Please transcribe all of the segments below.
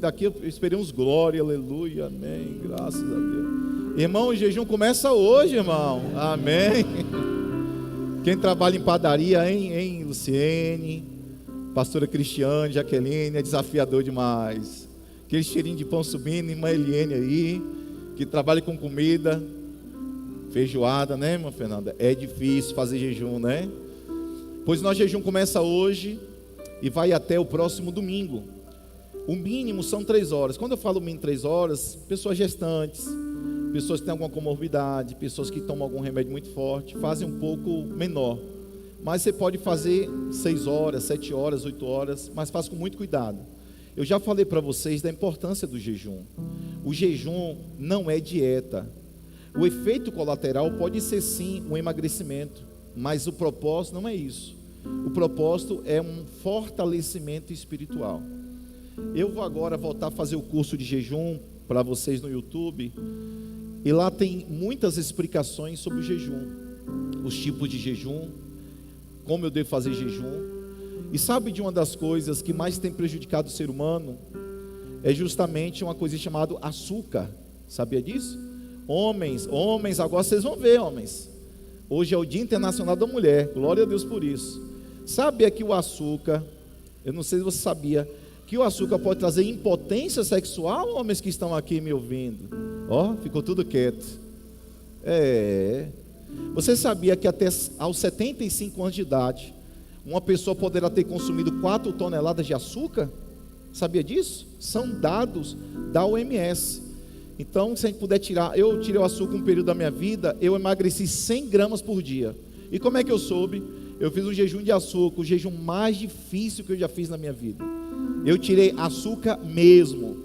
daqui eu esperei uns glória, aleluia, amém, graças a Deus. Irmão, o jejum começa hoje, irmão, amém. Quem trabalha em padaria, hein, Luciene, pastora Cristiane, Jaqueline, é desafiador demais. Aquele cheirinho de pão subindo, irmã Eliane aí, que trabalha com comida, feijoada, né, irmã Fernanda? É difícil fazer jejum, né? Pois nosso jejum começa hoje e vai até o próximo domingo. O mínimo são 3 horas. Quando eu falo mínimo 3 horas, pessoas gestantes, pessoas que têm alguma comorbidade, pessoas que tomam algum remédio muito forte, fazem um pouco menor. Mas você pode fazer 6 horas, 7 horas, 8 horas, mas faça com muito cuidado. Eu já falei para vocês da importância do jejum. O jejum não é dieta. O efeito colateral pode ser sim um emagrecimento, mas o propósito não é isso. O propósito é um fortalecimento espiritual. Eu vou agora voltar a fazer o curso de jejum para vocês no YouTube, e lá tem muitas explicações sobre o jejum, os tipos de jejum, como eu devo fazer jejum. E sabe de uma das coisas que mais tem prejudicado o ser humano? É justamente uma coisa chamada açúcar. Sabia disso? Homens, agora vocês vão ver, homens. Hoje é o Dia Internacional da Mulher, glória a Deus por isso. Sabia que o açúcar, eu não sei se você sabia, que o açúcar pode trazer impotência sexual, homens que estão aqui me ouvindo? Ó, ficou tudo quieto. Você sabia que até aos 75 anos de idade, uma pessoa poderá ter consumido 4 toneladas de açúcar? Sabia disso? São dados da OMS. Então, se a gente puder tirar, eu tirei o açúcar um período da minha vida, eu emagreci 100 gramas por dia. E como é que eu soube? Eu fiz um jejum de açúcar, o jejum mais difícil que eu já fiz na minha vida. Eu tirei açúcar mesmo.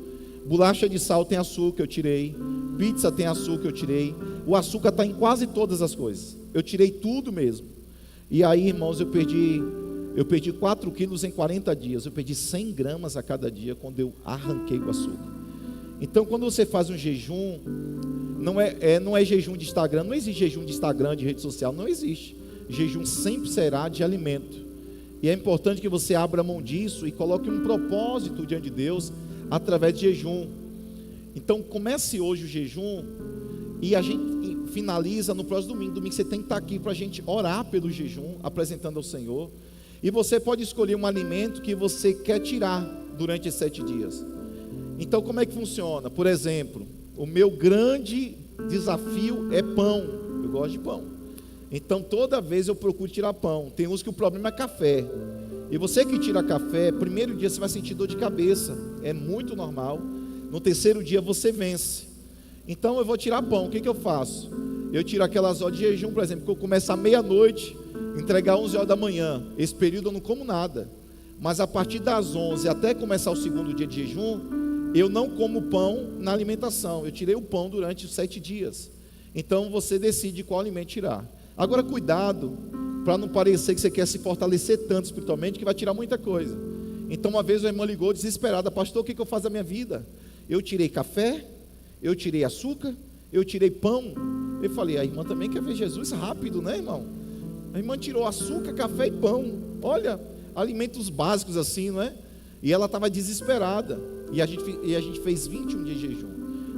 Bolacha de sal tem açúcar, eu tirei. Pizza tem açúcar, eu tirei. O açúcar está em quase todas as coisas. Eu tirei tudo mesmo. E aí, irmãos, eu perdi 4 quilos em 40 dias. Eu perdi 100 gramas a cada dia quando eu arranquei o açúcar. Então, quando você faz um jejum, não é jejum de Instagram, não existe jejum de Instagram, de rede social, não existe. Jejum sempre será de alimento. E é importante que você abra mão disso e coloque um propósito diante de Deus através de jejum. Então, comece hoje o jejum e a gente finaliza no próximo domingo. Domingo você tem que estar aqui para a gente orar pelo jejum, apresentando ao Senhor. E você pode escolher um alimento que você quer tirar durante esses 7 dias. Então, como é que funciona? Por exemplo, o meu grande desafio é pão. Eu gosto de pão. Então, toda vez eu procuro tirar pão. Tem uns que o problema é café. E você que tira café, primeiro dia você vai sentir dor de cabeça. É muito normal. No terceiro dia você vence. Então, eu vou tirar pão. O que eu faço? Eu tiro aquelas horas de jejum, por exemplo, que eu começo à meia-noite, entregar às 11 horas da manhã. Esse período eu não como nada. Mas a partir das 11 até começar o segundo dia de jejum, eu não como pão na alimentação. Eu tirei o pão durante os 7 dias. Então, você decide qual alimento tirar. Agora, cuidado, para não parecer que você quer se fortalecer tanto espiritualmente, que vai tirar muita coisa. Então, uma vez a irmã ligou desesperada: pastor, o que eu faço da minha vida? Eu tirei café, eu tirei açúcar, eu tirei pão. Eu falei: a irmã também quer ver Jesus rápido, né, irmão? A irmã tirou açúcar, café e pão. Olha, alimentos básicos assim, não é? E ela estava desesperada. E a gente fez 21 dias de jejum.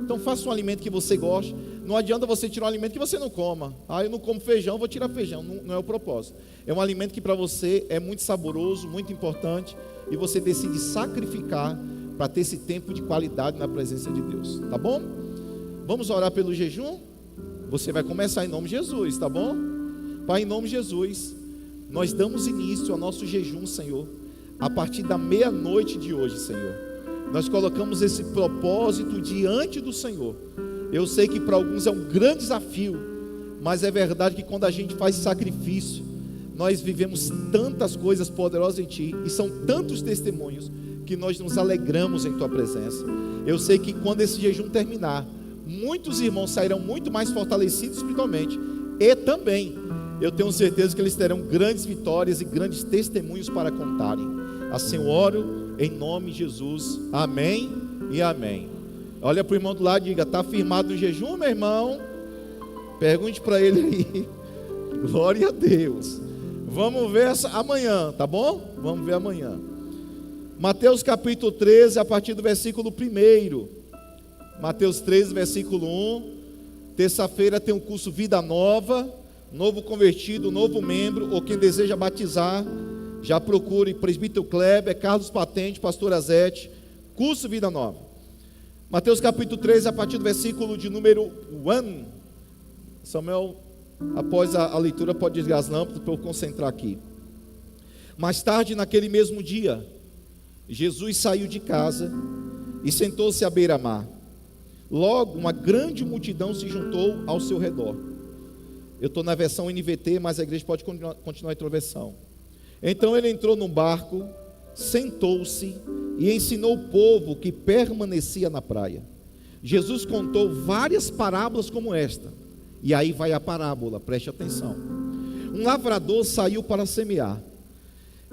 Então, faça um alimento que você goste. Não adianta você tirar um alimento que você não coma. Eu não como feijão, vou tirar feijão. Não é o propósito. É um alimento que para você é muito saboroso, muito importante, e você decide sacrificar para ter esse tempo de qualidade na presença de Deus. Tá bom? Vamos orar pelo jejum? Você vai começar em nome de Jesus, tá bom? Pai, em nome de Jesus, nós damos início ao nosso jejum, Senhor, a partir da meia-noite de hoje, Senhor. Nós colocamos esse propósito diante do Senhor. Eu sei que para alguns é um grande desafio, mas é verdade que quando a gente faz sacrifício, nós vivemos tantas coisas poderosas em Ti, e são tantos testemunhos, que nós nos alegramos em Tua presença. Eu sei que quando esse jejum terminar, muitos irmãos sairão muito mais fortalecidos espiritualmente, e também, eu tenho certeza que eles terão grandes vitórias e grandes testemunhos para contarem. Assim eu oro, em nome de Jesus, amém e amém. Olha para o irmão do lado e diga: está firmado no jejum, meu irmão? Pergunte para ele aí. Glória a Deus. Vamos ver amanhã, tá bom? Vamos ver amanhã. Mateus capítulo 13, a partir do versículo 1. Mateus 13, versículo 1. Terça-feira tem um curso Vida Nova, novo convertido, novo membro, ou quem deseja batizar, já procure Presbítero Kleber, Carlos Patente, Pastor Azete, curso Vida Nova. Mateus capítulo 13, a partir do versículo de número 1. Samuel, após a leitura, pode desligar as lâmpadas para eu concentrar aqui. Mais tarde, naquele mesmo dia, Jesus saiu de casa e sentou-se à beira-mar. Logo, uma grande multidão se juntou ao seu redor. Eu estou na versão NVT, mas a igreja pode continuar em outra versão. Então ele entrou num barco, sentou-se e ensinou o povo que permanecia na praia. Jesus contou várias parábolas como esta. E aí vai a parábola, preste atenção. Um lavrador saiu para semear.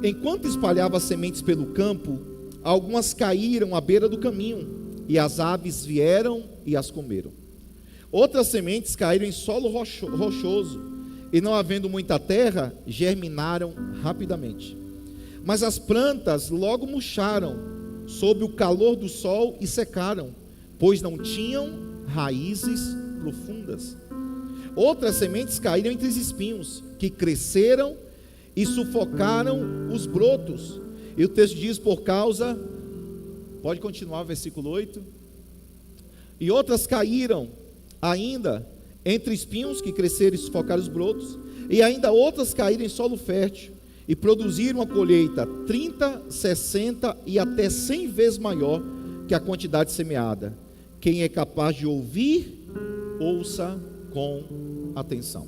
Enquanto espalhava sementes pelo campo, algumas caíram à beira do caminho, e as aves vieram e as comeram. Outras sementes caíram em solo rochoso, e não havendo muita terra, germinaram rapidamente. Mas as plantas logo murcharam, sob o calor do sol, e secaram, pois não tinham raízes profundas. Outras sementes caíram entre os espinhos, que cresceram e sufocaram os brotos. E o texto diz por causa... Pode continuar, versículo 8. E outras caíram ainda entre espinhos que cresceram e sufocaram os brotos. E ainda outras caíram em solo fértil e produziram a colheita 30, 60 e até 100 vezes maior que a quantidade semeada. Quem é capaz de ouvir, ouça com atenção.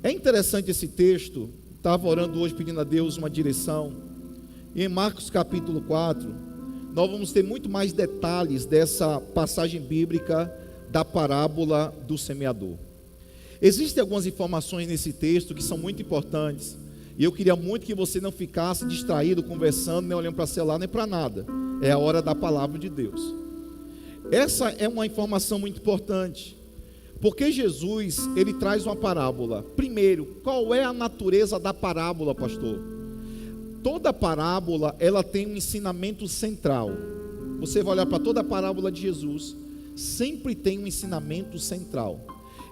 É interessante esse texto. Estava orando hoje pedindo a Deus uma direção. E em Marcos capítulo 4, nós vamos ter muito mais detalhes dessa passagem bíblica da parábola do semeador. Existem algumas informações nesse texto que são muito importantes, e eu queria muito que você não ficasse distraído, conversando, nem olhando para o celular, nem para nada. É a hora da palavra de Deus. Essa é uma informação muito importante, porque Jesus, ele traz uma parábola. Primeiro, qual é a natureza da parábola, pastor? Toda parábola, ela tem um ensinamento central. Você vai olhar para toda a parábola de Jesus, sempre tem um ensinamento central.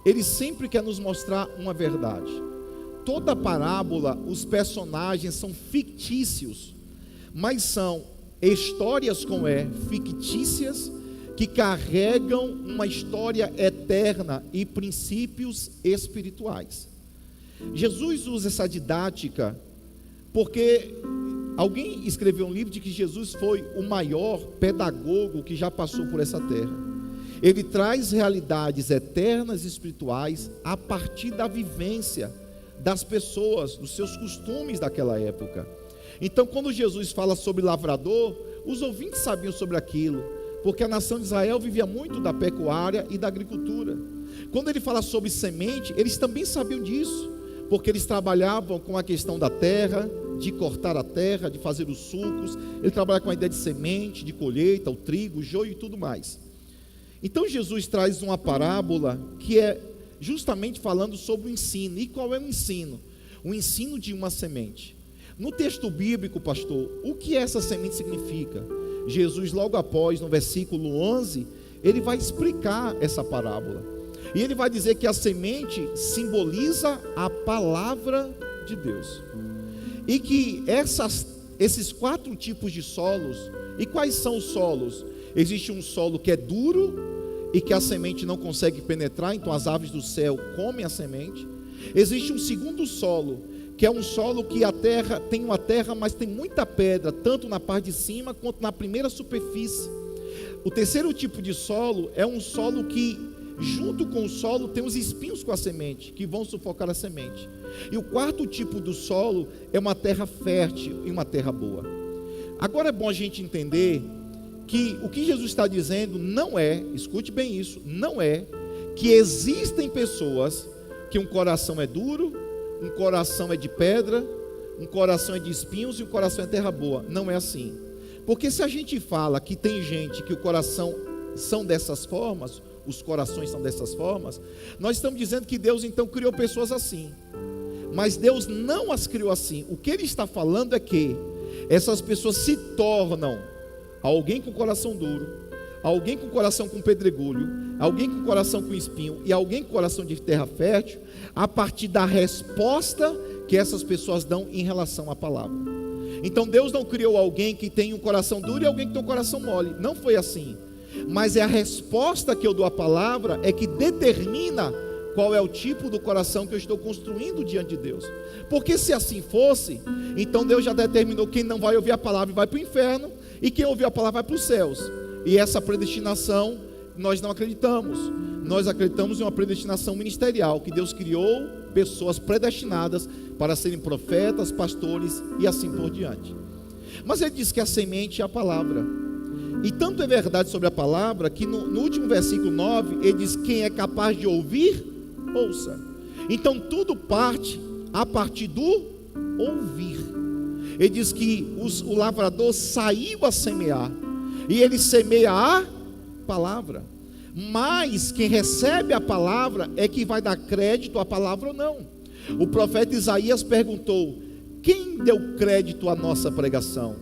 Ele sempre quer nos mostrar uma verdade. Toda parábola, os personagens são fictícios, mas são histórias fictícias, que carregam uma história eterna e princípios espirituais. Jesus usa essa didática porque alguém escreveu um livro de que Jesus foi o maior pedagogo que já passou por essa terra. Ele traz realidades eternas e espirituais a partir da vivência das pessoas, dos seus costumes daquela época. Então, quando Jesus fala sobre lavrador, os ouvintes sabiam sobre aquilo, porque a nação de Israel vivia muito da pecuária e da agricultura. Quando ele fala sobre semente, eles também sabiam disso, porque eles trabalhavam com a questão da terra, de cortar a terra, de fazer os sulcos. Ele trabalha com a ideia de semente, de colheita, o trigo, o joio e tudo mais. Então Jesus traz uma parábola que é justamente falando sobre o ensino. E qual é o ensino? O ensino de uma semente. No texto bíblico, pastor, o que essa semente significa? Jesus, logo após, no versículo 11, ele vai explicar essa parábola. E ele vai dizer que a semente simboliza a palavra de Deus. E que esses 4 tipos de solos, e quais são os solos? Existe um solo que é duro e que a semente não consegue penetrar, então as aves do céu comem a semente. Existe um segundo solo, que é um solo que a terra tem uma terra, mas tem muita pedra, tanto na parte de cima quanto na primeira superfície. O terceiro tipo de solo é um solo que, junto com o solo, tem os espinhos com a semente, que vão sufocar a semente. E o quarto tipo do solo é uma terra fértil e uma terra boa. Agora é bom a gente entender que o que Jesus está dizendo não é, escute bem isso, não é que existem pessoas que um coração é duro, um coração é de pedra, um coração é de espinhos e um coração é terra boa. Não é assim. Porque se a gente fala que tem gente que o coração são dessas formas, os corações são dessas formas, nós estamos dizendo que Deus então criou pessoas assim. Mas Deus não as criou assim. O que Ele está falando é que essas pessoas se tornam alguém com coração duro, alguém com coração com pedregulho, alguém com coração com espinho e alguém com coração de terra fértil, a partir da resposta que essas pessoas dão em relação à palavra. Então Deus não criou alguém que tem um coração duro e alguém que tem um coração mole, não foi assim. Mas é a resposta que eu dou à palavra é que determina qual é o tipo do coração que eu estou construindo diante de Deus. Porque se assim fosse, então Deus já determinou quem não vai ouvir a palavra vai para o inferno, e quem ouviu a palavra vai para os céus. E essa predestinação nós não acreditamos. Nós acreditamos em uma predestinação ministerial, que Deus criou pessoas predestinadas para serem profetas, pastores e assim por diante. Mas ele diz que a semente é a palavra. E tanto é verdade sobre a palavra, que no último versículo 9, ele diz: quem é capaz de ouvir, ouça. Então tudo parte a partir do ouvir. Ele diz que o lavrador saiu a semear, e ele semeia a palavra. Mas quem recebe a palavra é que vai dar crédito à palavra ou não. O profeta Isaías perguntou: quem deu crédito à nossa pregação?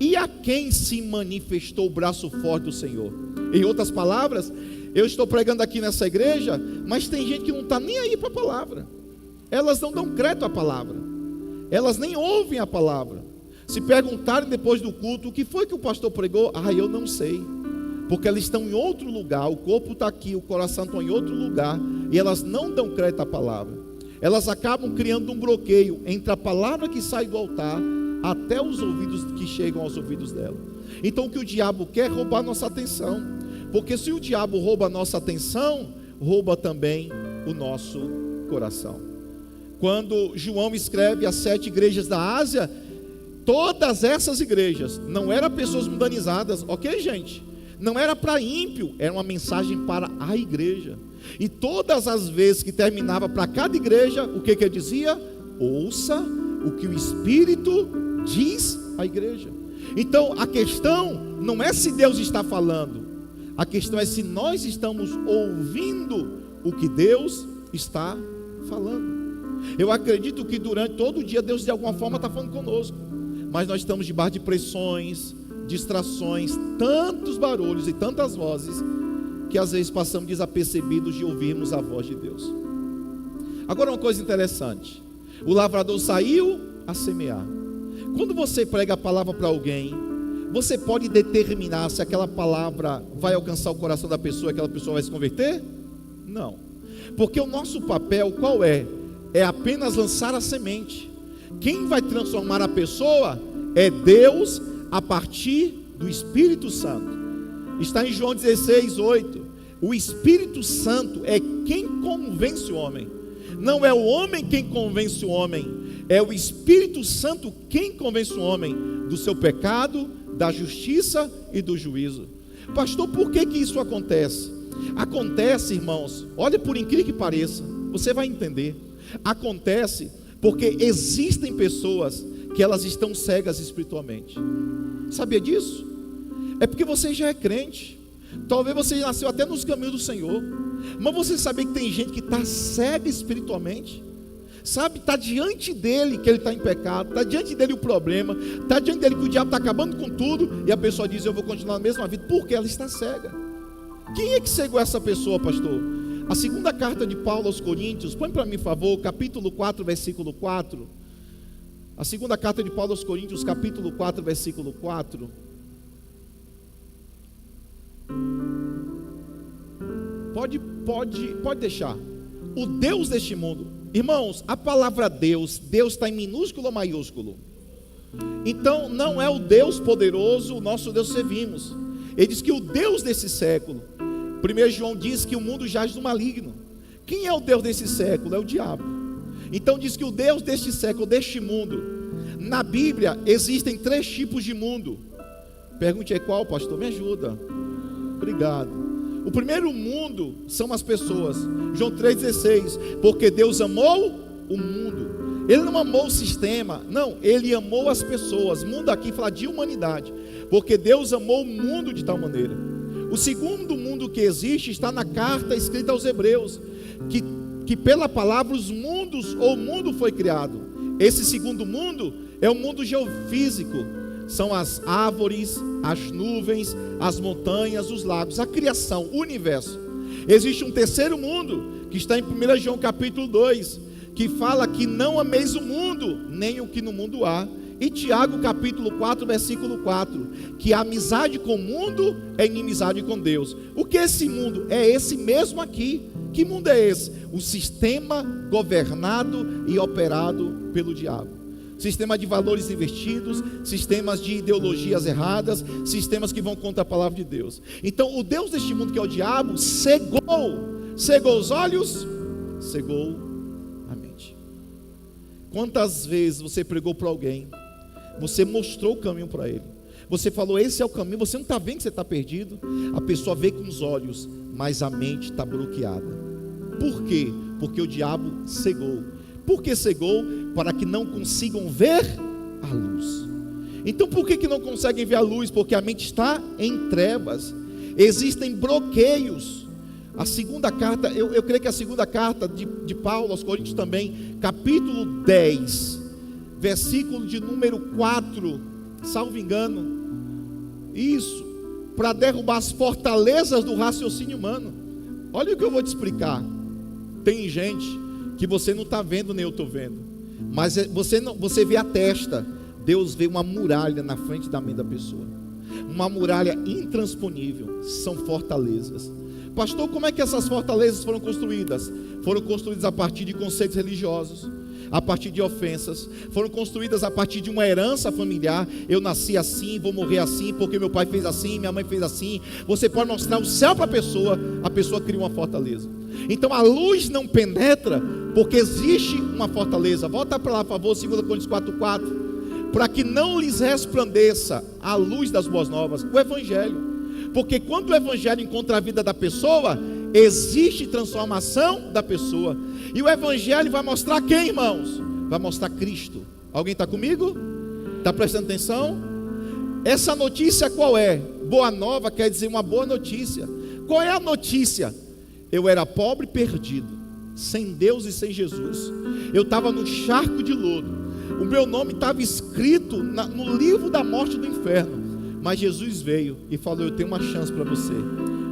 E a quem se manifestou o braço forte do Senhor? Em outras palavras, eu estou pregando aqui nessa igreja, mas tem gente que não está nem aí para a palavra. Elas não dão crédito à palavra, elas nem ouvem a palavra. Se perguntarem depois do culto o que foi que o pastor pregou, eu não sei, porque elas estão em outro lugar. O corpo está aqui, o coração está em outro lugar, e elas não dão crédito à palavra. Elas acabam criando um bloqueio entre a palavra que sai do altar até os ouvidos que chegam aos ouvidos dela. Então o que o diabo quer é roubar nossa atenção, porque se o diabo rouba a nossa atenção, rouba também o nosso coração. Quando João escreve as 7 igrejas da Ásia, todas essas igrejas não eram pessoas mundanizadas, ok, gente? Não era para ímpio, era uma mensagem para a igreja. E todas as vezes que terminava para cada igreja, o que ele dizia? Ouça o que o Espírito diz à igreja. Então a questão não é se Deus está falando, a questão é se nós estamos ouvindo o que Deus está falando. Eu acredito que durante todo o dia Deus de alguma forma está falando conosco, mas nós estamos debaixo de pressões, distrações, tantos barulhos e tantas vozes, que às vezes passamos desapercebidos de ouvirmos a voz de Deus. Agora uma coisa interessante: o lavrador saiu a semear. Quando você prega a palavra para alguém, você pode determinar se aquela palavra vai alcançar o coração da pessoa, aquela pessoa vai se converter? Não, porque o nosso papel qual é? É apenas lançar a semente. Quem vai transformar a pessoa é Deus, a partir do Espírito Santo. Está em João 16:8. O Espírito Santo é quem convence o homem. Não é o homem quem convence o homem, é o Espírito Santo quem convence o homem do seu pecado, da justiça e do juízo. Pastor, por que isso acontece? Acontece, irmãos, olha, por incrível que pareça, você vai entender. Acontece porque existem pessoas que elas estão cegas espiritualmente. Sabia disso? É porque você já é crente. Talvez você nasceu até nos caminhos do Senhor, mas você sabia que tem gente que está cega espiritualmente? Sabe, está diante dele que ele está em pecado, está diante dele o problema, está diante dele que o diabo está acabando com tudo, e a pessoa diz: eu vou continuar na mesma vida, porque ela está cega. Quem é que cegou essa pessoa, pastor? A segunda carta de Paulo aos Coríntios, põe para mim, por favor, capítulo 4, versículo 4. A segunda carta de Paulo aos Coríntios, capítulo 4, versículo 4. Pode deixar. O Deus deste mundo. Irmãos, a palavra Deus está em minúsculo ou maiúsculo? Então não é o Deus poderoso, o nosso Deus servimos. Ele diz que o Deus desse século. 1 João diz que o mundo jaz do maligno. Quem é o Deus desse século? É o diabo. Então diz que o Deus deste século, deste mundo. Na Bíblia existem 3 tipos de mundo. Pergunte aí qual, pastor? Me ajuda. Obrigado. O primeiro mundo são as pessoas. João 3,16. Porque Deus amou o mundo. Ele não amou o sistema, não, ele amou as pessoas. Mundo aqui fala de humanidade. Porque Deus amou o mundo de tal maneira. O segundo mundo que existe está na carta escrita aos Hebreus, que pela palavra os mundos ou o mundo foi criado. Esse segundo mundo é o mundo geofísico. São as árvores, as nuvens, as montanhas, os lagos, a criação, o universo. Existe um terceiro mundo, que está em 1 João capítulo 2, que fala que não ameis o mundo, nem o que no mundo há. E Tiago capítulo 4, versículo 4, que a amizade com o mundo é inimizade com Deus. O que é esse mundo? É esse mesmo aqui. Que mundo é esse? O sistema governado e operado pelo diabo. Sistema de valores invertidos, sistemas de ideologias erradas, sistemas que vão contra a palavra de Deus. Então o Deus deste mundo, que é o diabo, cegou os olhos, cegou a mente. Quantas vezes você pregou para alguém, você mostrou o caminho para ele, você falou, esse é o caminho, você não está vendo que você está perdido? A pessoa vê com os olhos, mas a mente está bloqueada. Por quê? Porque o diabo cegou. Por que cegou? Para que não consigam ver a luz. Então por que não conseguem ver a luz? Porque a mente está em trevas. Existem bloqueios. A segunda carta, eu creio que a segunda carta de Paulo aos Coríntios também, capítulo 10, versículo de número 4, salvo engano, isso, para derrubar as fortalezas do raciocínio humano. Olha o que eu vou te explicar. Tem gente que você não está vendo, nem eu estou vendo, mas você vê a testa. Deus vê uma muralha na frente da mente da pessoa, uma muralha intransponível. São fortalezas. Pastor, como é que essas fortalezas foram construídas? Foram construídas a partir de conceitos religiosos, a partir de ofensas, foram construídas a partir de uma herança familiar. Eu nasci assim, vou morrer assim, porque meu pai fez assim, minha mãe fez assim. Você pode mostrar o céu para a pessoa cria uma fortaleza. Então a luz não penetra, porque existe uma fortaleza. Volta para lá, por favor, 2 Coríntios 4:4, para que não lhes resplandeça a luz das boas novas, o Evangelho. Porque quando o Evangelho encontra a vida da pessoa, existe transformação da pessoa. E o Evangelho vai mostrar quem, irmãos? Vai mostrar Cristo. Alguém está comigo? Está prestando atenção? Essa notícia qual é? Boa nova quer dizer uma boa notícia. Qual é a notícia? Eu era pobre e perdido, sem Deus e sem Jesus. Eu estava no charco de lodo. O meu nome estava escrito no livro da morte do inferno. Mas Jesus veio e falou, eu tenho uma chance para você,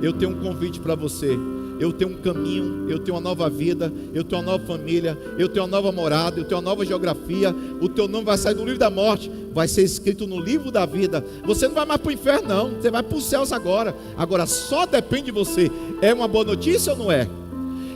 eu tenho um convite para você, eu tenho um caminho, eu tenho uma nova vida, eu tenho uma nova família, eu tenho uma nova morada, eu tenho uma nova geografia. O teu nome vai sair do livro da morte, vai ser escrito no livro da vida. Você não vai mais para o inferno não, você vai para os céus agora. Agora só depende de você. É uma boa notícia ou não é?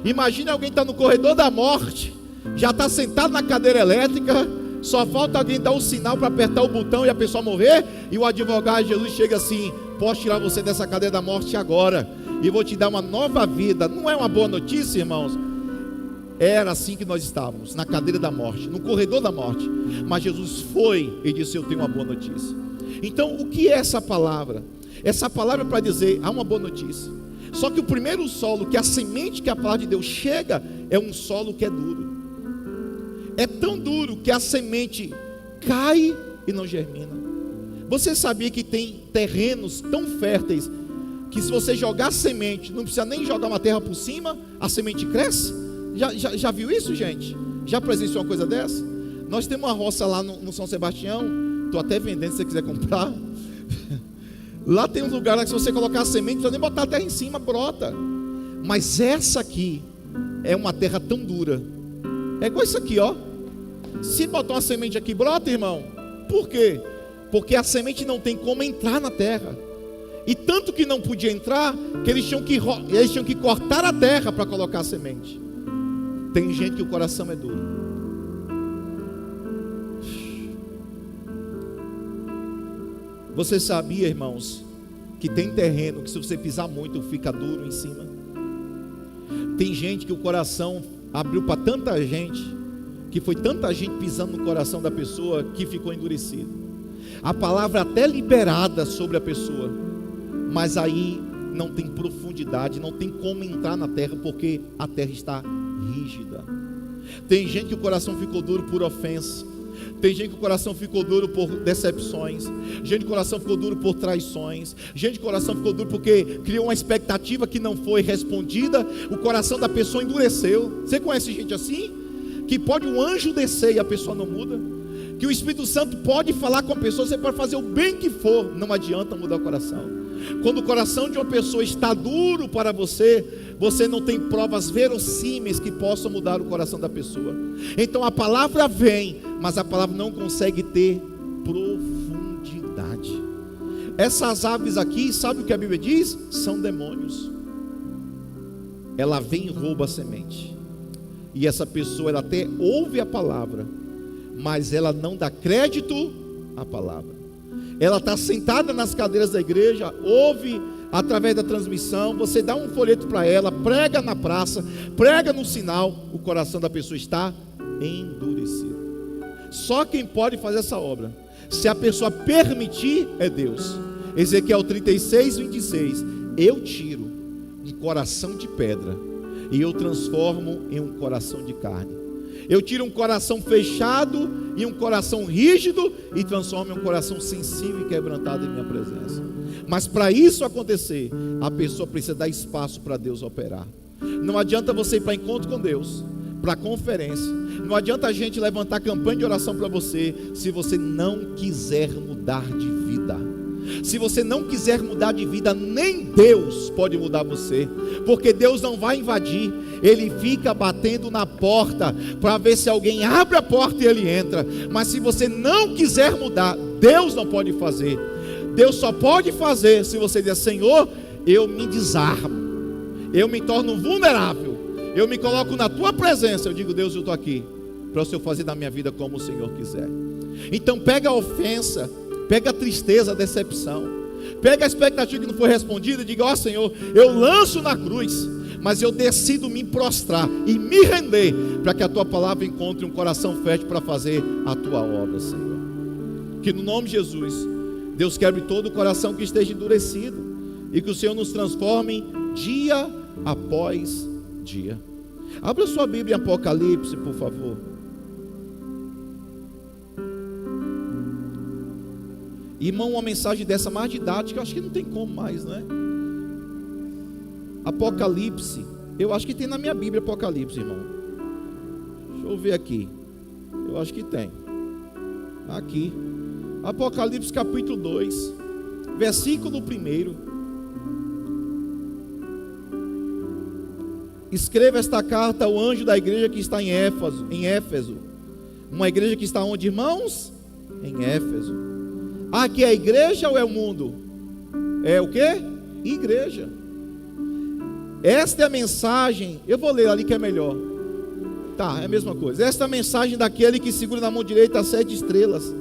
Imagine alguém está no corredor da morte, já está sentado na cadeira elétrica, só falta alguém dar um sinal para apertar o botão e a pessoa morrer. E o advogado Jesus chega assim, posso tirar você dessa cadeira da morte agora, e vou te dar uma nova vida. Não é uma boa notícia, irmãos? Era assim que nós estávamos, na cadeira da morte, no corredor da morte. Mas Jesus foi e disse, eu tenho uma boa notícia. Então o que é essa palavra? Essa palavra é para dizer, há uma boa notícia. Só que o primeiro solo, que a semente que a palavra de Deus chega, é um solo que é duro. É tão duro que a semente cai e não germina. Você sabia que tem terrenos tão férteis que se você jogar semente, não precisa nem jogar uma terra por cima, a semente cresce? Já viu isso, gente? Já presenciou uma coisa dessa? Nós temos uma roça lá no São Sebastião. Estou até vendendo se você quiser comprar. Lá tem um lugar lá que se você colocar a semente, não precisa nem botar a terra em cima, brota. Mas essa aqui é uma terra tão dura. É igual isso aqui, ó. Se botar uma semente aqui, brota, irmão. Por quê? Porque a semente não tem como entrar na terra. E tanto que não podia entrar, que eles tinham que cortar a terra para colocar a semente. Tem gente que o coração é duro. Você sabia, irmãos, que tem terreno que se você pisar muito fica duro em cima? Tem gente que o coração abriu para tanta gente, que foi tanta gente pisando no coração da pessoa que ficou endurecido. A palavra até liberada sobre a pessoa, mas aí não tem profundidade, não tem como entrar na terra, porque a terra está rígida. Tem gente que o coração ficou duro por ofensa. Tem gente que o coração ficou duro por decepções. Gente que o coração ficou duro por traições. Gente que o coração ficou duro porque criou uma expectativa que não foi respondida. O coração da pessoa endureceu. Você conhece gente assim? que pode um anjo descer e a pessoa não muda, que o Espírito Santo pode falar com a pessoa, você pode fazer o bem que for, não adianta mudar o coração. Quando o coração de uma pessoa está duro para você, você não tem provas verossímeis que possam mudar o coração da pessoa. Então a palavra vem, mas a palavra não consegue ter profundidade. Essas aves aqui, sabe o que a Bíblia diz? São demônios. Ela vem e rouba a semente, e essa pessoa, ela até ouve a palavra, mas ela não dá crédito à palavra. Ela está sentada nas cadeiras da igreja, ouve através da transmissão, você dá um folheto para ela, prega na praça, prega no sinal, o coração da pessoa está endurecido. Só quem pode fazer essa obra, se a pessoa permitir, é Deus. Ezequiel 36, 26, eu tiro um coração de pedra e eu transformo em um coração de carne. Eu tiro um coração fechado e um coração rígido e transformo em um coração sensível e quebrantado em minha presença. Mas para isso acontecer, a pessoa precisa dar espaço para Deus operar. Não adianta você ir para encontro com Deus, para conferência. Não adianta a gente levantar campanha de oração para você, se você não quiser mudar de vida. Se você não quiser mudar de vida, nem Deus pode mudar você, porque Deus não vai invadir. Ele fica batendo na porta para ver se alguém abre a porta e ele entra. Mas se você não quiser mudar, Deus não pode fazer. Deus só pode fazer se você dizer: Senhor, eu me desarmo, eu me torno vulnerável, eu me coloco na tua presença. Eu digo: Deus, eu estou aqui para o Senhor fazer da minha vida como o Senhor quiser. Então pega a ofensa, pega a tristeza, a decepção, pega a expectativa que não foi respondida e diga: ó Senhor, eu lanço na cruz, mas eu decido me prostrar e me render, para que a tua palavra encontre um coração fértil para fazer a tua obra, Senhor. Que no nome de Jesus, Deus quebre todo o coração que esteja endurecido, e que o Senhor nos transforme dia após dia. Abra sua Bíblia em Apocalipse, por favor. Irmão, uma mensagem dessa mais didática, eu acho que não tem como mais, né? Apocalipse, eu acho que tem na minha Bíblia Apocalipse, irmão. Deixa eu ver aqui. Eu acho que tem. Aqui. Apocalipse capítulo 2, versículo 1. Escreva esta carta ao anjo da igreja que está em Éfeso. Uma igreja que está onde, irmãos? Em Éfeso. Aqui é a igreja ou é o mundo? É o quê? Igreja. Esta é a mensagem. Eu vou ler ali que é melhor. Tá, é a mesma coisa. Esta é a mensagem daquele que segura na mão direita as 7 estrelas,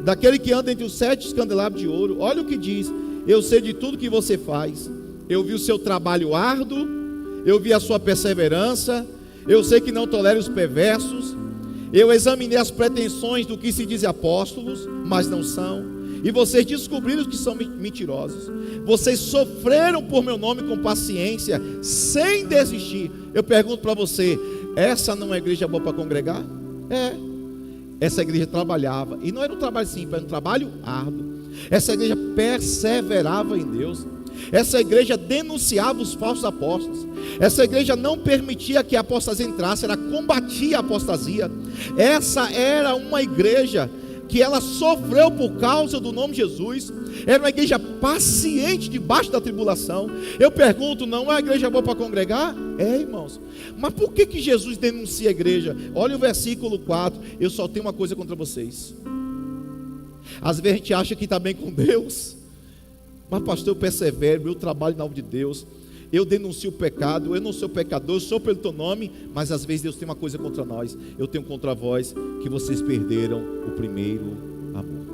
daquele que anda entre os 7 candelabros de ouro. Olha o que diz: eu sei de tudo que você faz. Eu vi o seu trabalho árduo, eu vi a sua perseverança, eu sei que não tolera os perversos. Eu examinei as pretensões do que se diz apóstolos, mas não são, e vocês descobriram que são mentirosos. Vocês sofreram por meu nome com paciência, sem desistir. Eu pergunto para você: essa não é igreja boa para congregar? É. Essa igreja trabalhava, e não era um trabalho simples, era um trabalho árduo. Essa igreja perseverava em Deus. Essa igreja denunciava os falsos apóstolos. Essa igreja não permitia que a apostasia entrasse, ela combatia a apostasia. Essa era uma igreja que ela sofreu por causa do nome de Jesus. Era uma igreja paciente debaixo da tribulação. Eu pergunto: não é uma igreja boa para congregar? É, irmãos. Mas por que Jesus denuncia a igreja? Olha o versículo 4. Eu só tenho uma coisa contra vocês. Às vezes a gente acha que está bem com Deus, mas pastor, eu persevero, eu trabalho na obra de Deus, eu denuncio o pecado, eu não sou pecador, eu sou pelo teu nome, mas às vezes Deus tem uma coisa contra nós. Eu tenho contra vós que vocês perderam o primeiro amor.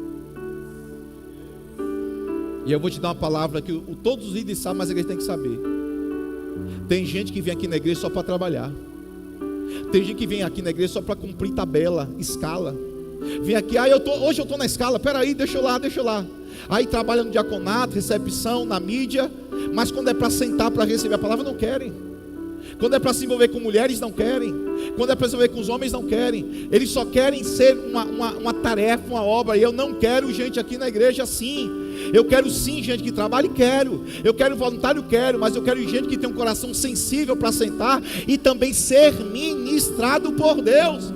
E eu vou te dar uma palavra que todos os líderes sabem, mas a igreja tem que saber. Tem gente que vem aqui na igreja só para trabalhar. Tem gente que vem aqui na igreja só para cumprir tabela, escala. Vem aqui: hoje eu estou na escala, peraí, deixa eu lá. Aí trabalha no diaconato, recepção, na mídia, mas quando é para sentar para receber a palavra, não querem. Quando é para se envolver com mulheres, não querem. Quando é para se envolver com os homens, não querem. Eles só querem ser uma tarefa, uma obra. E eu não quero gente aqui na igreja assim. Eu quero sim gente que trabalhe, quero. Eu quero voluntário, quero. Mas eu quero gente que tem um coração sensível para sentar e também ser ministrado por Deus.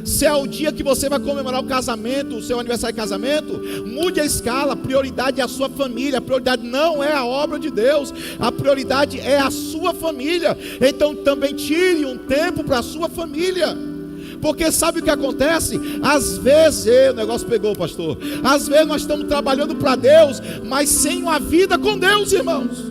Se é o dia que você vai comemorar o casamento, o seu aniversário de casamento, mude a escala. A prioridade é a sua família. A prioridade não é a obra de Deus. A prioridade é a sua família. Então também tire um tempo para a sua família. Porque sabe o que acontece? Às vezes, o negócio pegou, pastor. Às vezes nós estamos trabalhando para Deus, mas sem uma vida com Deus, irmãos.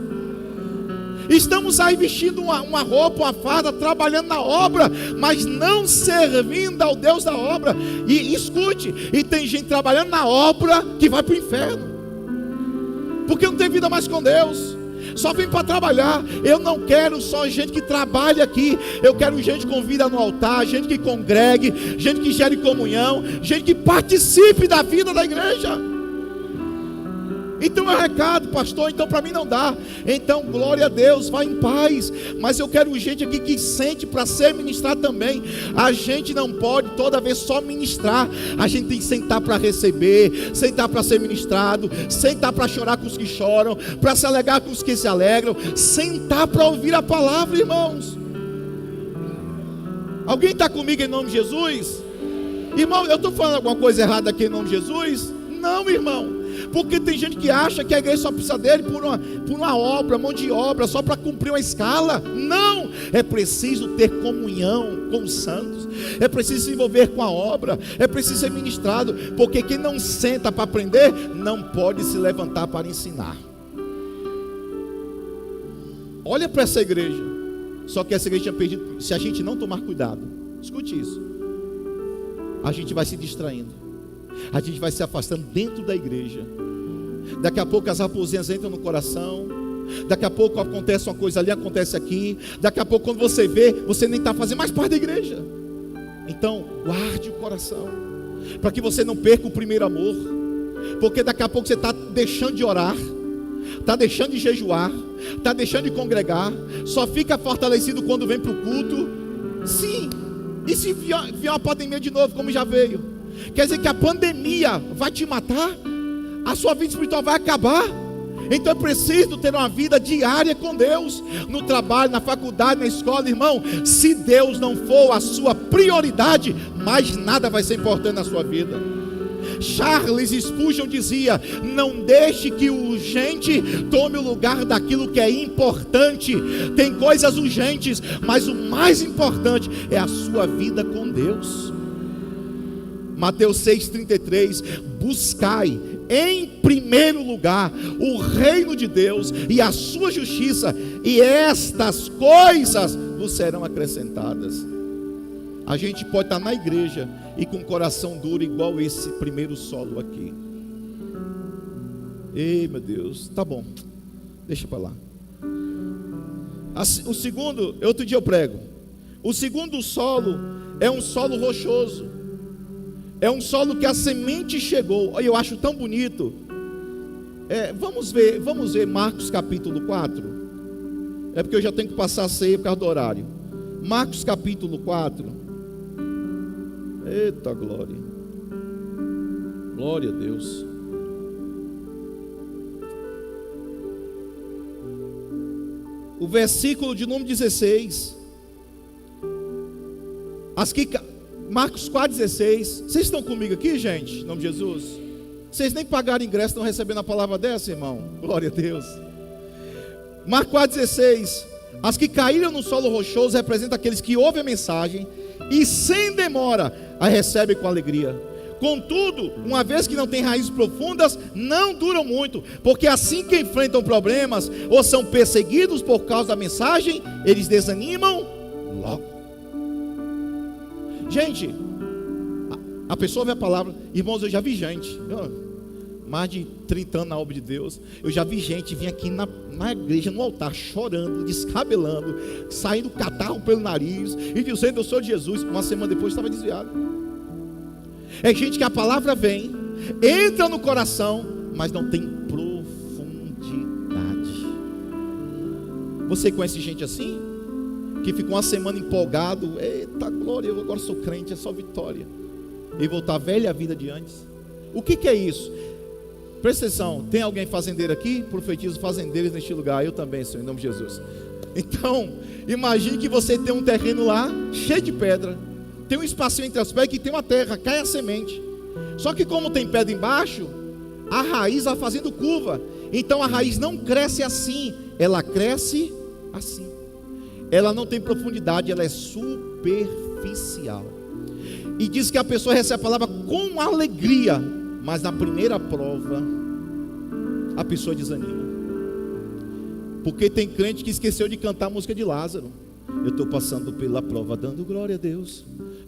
Estamos aí vestindo uma roupa, uma farda, trabalhando na obra, mas não servindo ao Deus da obra. E escute, e tem gente trabalhando na obra que vai para o inferno, porque não tem vida mais com Deus. Só vem para trabalhar. Eu não quero só gente que trabalhe aqui. Eu quero gente com vida no altar, gente que congregue, gente que gere comunhão, gente que participe da vida da igreja. Então é um recado, pastor, então para mim não dá. Então glória a Deus, vai em paz. Mas eu quero gente aqui que sente para ser ministrado também. A gente não pode toda vez só ministrar. A gente tem que sentar para receber, sentar para ser ministrado, sentar para chorar com os que choram, para se alegrar com os que se alegram, sentar para ouvir a palavra, irmãos. Alguém está comigo em nome de Jesus? Irmão, eu estou falando alguma coisa errada aqui em nome de Jesus? Não, irmão. Porque tem gente que acha que a igreja só precisa dele por uma obra, mão de obra, só para cumprir uma escala. Não, é preciso ter comunhão com os santos, é preciso se envolver com a obra, é preciso ser ministrado. Porque quem não senta para aprender, não pode se levantar para ensinar. Olha para essa igreja. Só que essa igreja tinha perdido. Se a gente não tomar cuidado, escute isso, a gente vai se distraindo, a gente vai se afastando dentro da igreja. Daqui a pouco as raposinhas entram no coração. Daqui a pouco acontece uma coisa ali, acontece aqui. Daqui a pouco quando você vê, você nem está fazendo mais parte da igreja. Então guarde o coração, para que você não perca o primeiro amor. Porque daqui a pouco você está deixando de orar, está deixando de jejuar, está deixando de congregar. Só fica fortalecido quando vem para o culto. Sim. E se vier uma pandemia de novo, como já veio, quer dizer que a pandemia vai te matar? A sua vida espiritual vai acabar? Então é preciso ter uma vida diária com Deus. No trabalho, na faculdade, na escola, irmão. Se Deus não for a sua prioridade, mais nada vai ser importante na sua vida. Charles Spurgeon dizia: não deixe que o urgente tome o lugar daquilo que é importante. Tem coisas urgentes, mas o mais importante é a sua vida com Deus. Mateus 6,33: buscai em primeiro lugar o reino de Deus e a sua justiça, e estas coisas vos serão acrescentadas. A gente pode estar na igreja e com o coração duro igual esse primeiro solo aqui. Ei, meu Deus, tá bom, deixa para lá. O segundo, outro dia eu prego. O segundo solo é um solo rochoso. É um solo que a semente chegou. Eu acho tão bonito. Vamos ver Marcos capítulo 4. É porque eu já tenho que passar a ceia por causa do horário. Marcos capítulo 4. Eita glória. Glória a Deus. O versículo de número 16. Marcos 4,16. Vocês estão comigo aqui, gente? Em nome de Jesus. Vocês nem pagaram ingresso, estão recebendo a palavra dessa, irmão? Glória a Deus. Marcos 4,16. As que caíram no solo rochoso representam aqueles que ouvem a mensagem e sem demora a recebem com alegria. Contudo, uma vez que não têm raízes profundas, não duram muito, porque assim que enfrentam problemas ou são perseguidos por causa da mensagem, eles desanimam logo. Gente, a pessoa vê a palavra. Irmãos, eu já vi gente, mais de 30 anos na obra de Deus, eu já vi gente vir aqui na igreja, no altar, chorando, descabelando, saindo catarro pelo nariz e dizendo: eu sou de Jesus. Uma semana depois estava desviado. É gente que a palavra vem, entra no coração, mas não tem profundidade. Você conhece gente assim? Que ficou uma semana empolgado: eita glória, eu agora sou crente, é só vitória. E voltar à velha vida de antes. O que é isso? Presta atenção, tem alguém fazendeiro aqui? Profetizo fazendeiros neste lugar. Eu também, Senhor, em nome de Jesus. Então, imagine que você tem um terreno lá, cheio de pedra. Tem um espacinho entre as pedras que tem uma terra, cai a semente. Só que como tem pedra embaixo, a raiz vai fazendo curva. Então a raiz não cresce assim, ela cresce assim. Ela não tem profundidade, ela é superficial. E diz que a pessoa recebe a palavra com alegria, mas na primeira prova a pessoa desanima. Porque tem crente que esqueceu de cantar a música de Lázaro. Eu estou passando pela prova, dando glória a Deus,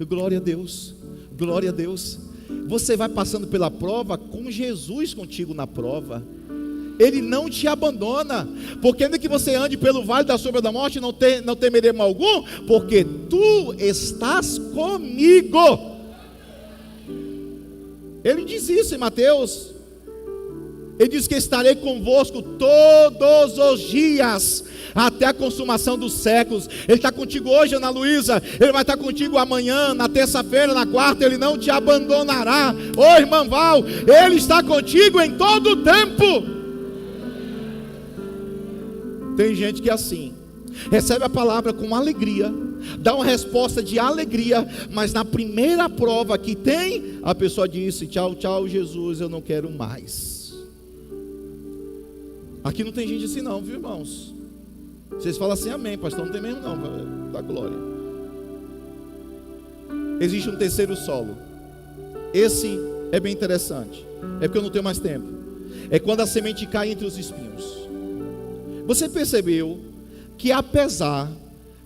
glória a Deus, glória a Deus. Você vai passando pela prova com Jesus contigo na prova. Ele não te abandona, porque ainda que você ande pelo vale da sombra da morte, não temerei mal algum, porque tu estás comigo. Ele diz isso em Mateus. Ele diz que estarei convosco todos os dias, até a consumação dos séculos. Ele está contigo hoje, Ana Luísa. Ele vai estar contigo amanhã, na terça-feira, na quarta. Ele não te abandonará. Ô irmã Val, Ele está contigo em todo o tempo. Tem gente que é assim, recebe a palavra com alegria, dá uma resposta de alegria, mas na primeira prova que tem, a pessoa disse: tchau, tchau Jesus, eu não quero mais. Aqui não tem gente assim não, viu irmãos? Vocês falam assim, amém, pastor, não tem mesmo não, dá glória. Existe um terceiro solo. Esse é bem interessante, é porque eu não tenho mais tempo. É quando a semente cai entre os espinhos. Você percebeu que apesar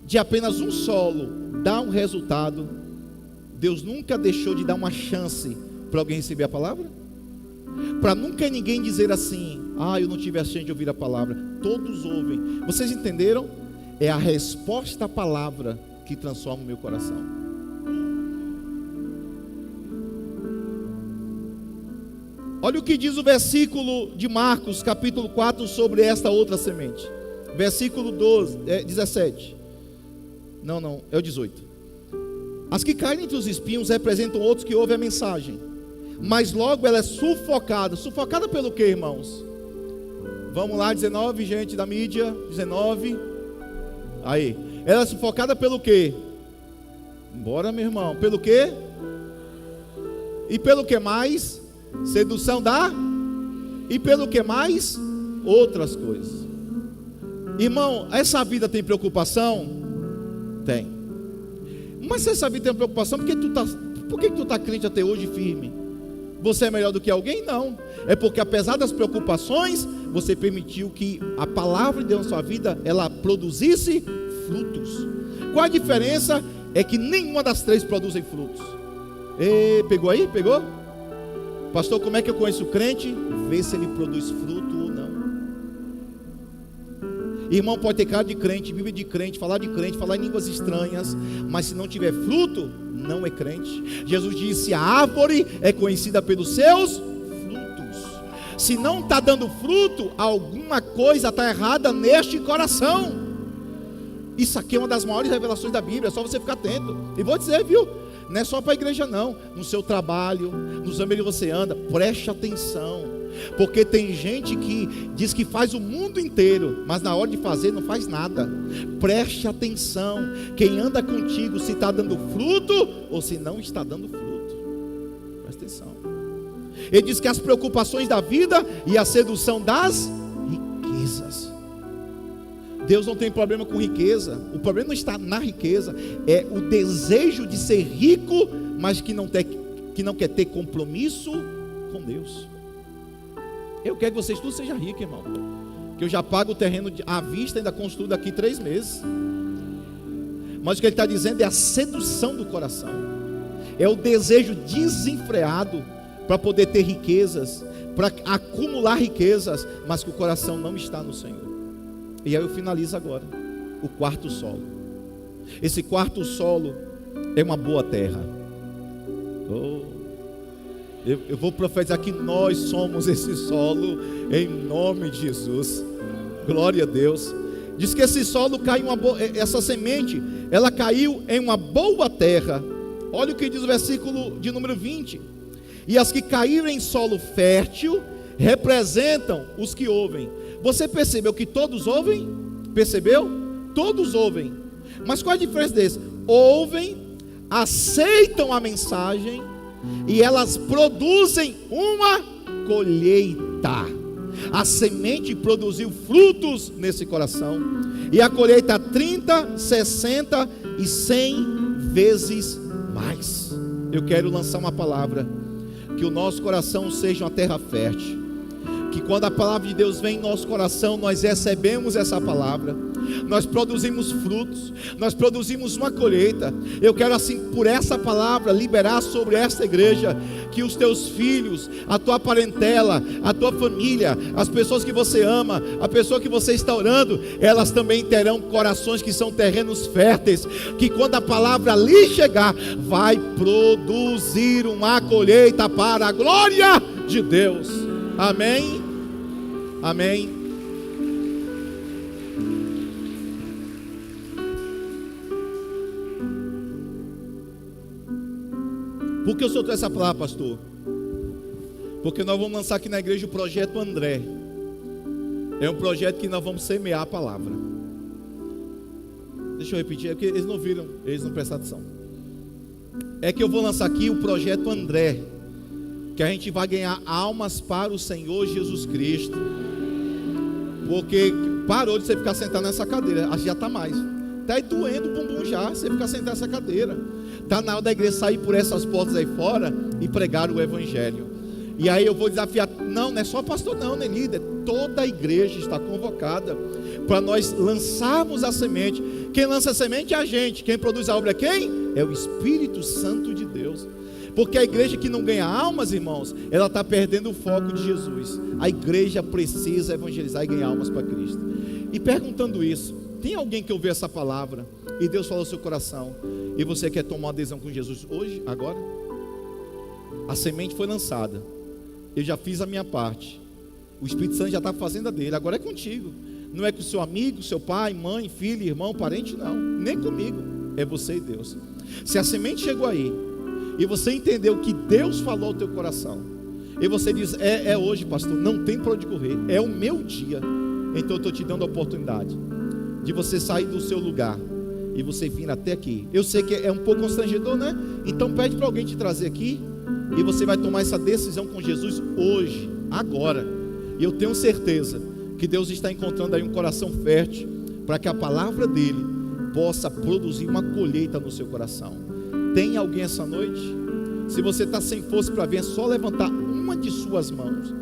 de apenas um solo dar um resultado, Deus nunca deixou de dar uma chance para alguém receber a palavra? Para nunca ninguém dizer assim: eu não tive a chance de ouvir a palavra. Todos ouvem. Vocês entenderam? É a resposta à palavra que transforma o meu coração. Olha o que diz o versículo de Marcos, capítulo 4, sobre esta outra semente. Versículo 17. Não, é o 18. As que caem entre os espinhos representam outros que ouvem a mensagem, mas logo ela é sufocada. Sufocada pelo que, irmãos? Vamos lá, 19, gente da mídia. 19. Aí. Ela é sufocada pelo que? Bora, meu irmão. Pelo que? E pelo que mais? Sedução da? E pelo que mais? Outras coisas. Irmão, essa vida tem preocupação? Tem. Mas se essa vida tem preocupação, por que tu está crente até hoje firme? Você é melhor do que alguém? Não. É porque apesar das preocupações, você permitiu que a palavra de Deus na sua vida, ela produzisse frutos. Qual a diferença? É que nenhuma das três produzem frutos. Pegou aí? Pegou? Pastor, como é que eu conheço o crente? Vê se ele produz fruto ou não. Irmão pode ter cara de crente, vive de crente, falar em línguas estranhas, mas se não tiver fruto, não é crente. Jesus disse: a árvore é conhecida pelos seus frutos. Se não está dando fruto, alguma coisa está errada neste coração. Isso aqui é uma das maiores revelações da Bíblia, é só você ficar atento. E vou dizer, viu? Não é só para a igreja não, no seu trabalho, nos ambientes que você anda, preste atenção, porque tem gente que diz que faz o mundo inteiro, mas na hora de fazer não faz nada. Preste atenção, quem anda contigo, se está dando fruto ou se não está dando fruto. Preste atenção. Ele diz que as preocupações da vida e a sedução das riquezas. Deus não tem problema com riqueza. O problema não está na riqueza, é o desejo de ser rico, mas que não quer ter compromisso com Deus. Eu quero que vocês tudo seja rico, irmão, que eu já pago o terreno à vista e ainda construo daqui 3 meses. Mas o que ele está dizendo é a sedução do coração, é o desejo desenfreado para poder ter riquezas, para acumular riquezas, mas que o coração não está no Senhor. E aí eu finalizo agora o quarto solo. Esse quarto solo é uma boa terra. Eu vou profetizar que nós somos esse solo, em nome de Jesus. Glória a Deus. Diz que esse solo caiu essa semente, ela caiu em uma boa terra. Olha o que diz o versículo de número 20. E as que caíram em solo fértil representam os que ouvem. Você percebeu que todos ouvem? Percebeu? Todos ouvem. Mas qual a diferença deles? Ouvem, aceitam a mensagem e elas produzem uma colheita. A semente produziu frutos nesse coração, e a colheita 30, 60 e 100 vezes mais. Eu quero lançar uma palavra: que o nosso coração seja uma terra fértil, que quando a palavra de Deus vem em nosso coração, nós recebemos essa palavra, nós produzimos frutos, nós produzimos uma colheita. Eu quero, assim, por essa palavra, liberar sobre esta igreja, que os teus filhos, a tua parentela, a tua família, as pessoas que você ama, a pessoa que você está orando, elas também terão corações que são terrenos férteis, que quando a palavra ali chegar, vai produzir uma colheita para a glória de Deus. Amém? Amém? Por que eu soltei essa palavra, pastor? Porque nós vamos lançar aqui na igreja o projeto André. É um projeto que nós vamos semear a palavra. Deixa eu repetir, é porque eles não viram, eles não prestaram atenção. É que eu vou lançar aqui o projeto André, que a gente vai ganhar almas para o Senhor Jesus Cristo. Porque parou de você ficar sentado nessa cadeira, acho que já está mais. Está aí doendo o bumbum já, você ficar sentado nessa cadeira. Está na hora da igreja sair por essas portas aí fora e pregar o evangelho. E aí eu vou desafiar, não é só pastor não, nem líder, toda a igreja está convocada para nós lançarmos a semente. Quem lança a semente é a gente, quem produz a obra é quem? É o Espírito Santo de Deus. Porque a igreja que não ganha almas, irmãos, ela está perdendo o foco de Jesus. A igreja precisa evangelizar e ganhar almas para Cristo. E perguntando isso, tem alguém que ouviu essa palavra e Deus falou no seu coração e você quer tomar uma adesão com Jesus hoje, agora? A semente foi lançada, eu já fiz a minha parte, o Espírito Santo já está fazendo a dele, agora é contigo. Não é com o seu amigo, seu pai, mãe, filho, irmão, parente, não, nem comigo, é você e Deus. Se a semente chegou aí e você entendeu que Deus falou ao teu coração, e você diz, é hoje, pastor, não tem para onde correr, é o meu dia, então eu estou te dando a oportunidade de você sair do seu lugar e você vir até aqui. Eu sei que é um pouco constrangedor, né? Então pede para alguém te trazer aqui e você vai tomar essa decisão com Jesus hoje, agora. E eu tenho certeza que Deus está encontrando aí um coração fértil para que a palavra dele possa produzir uma colheita no seu coração. Tem alguém essa noite? Se você está sem força para vir, é só levantar uma de suas mãos,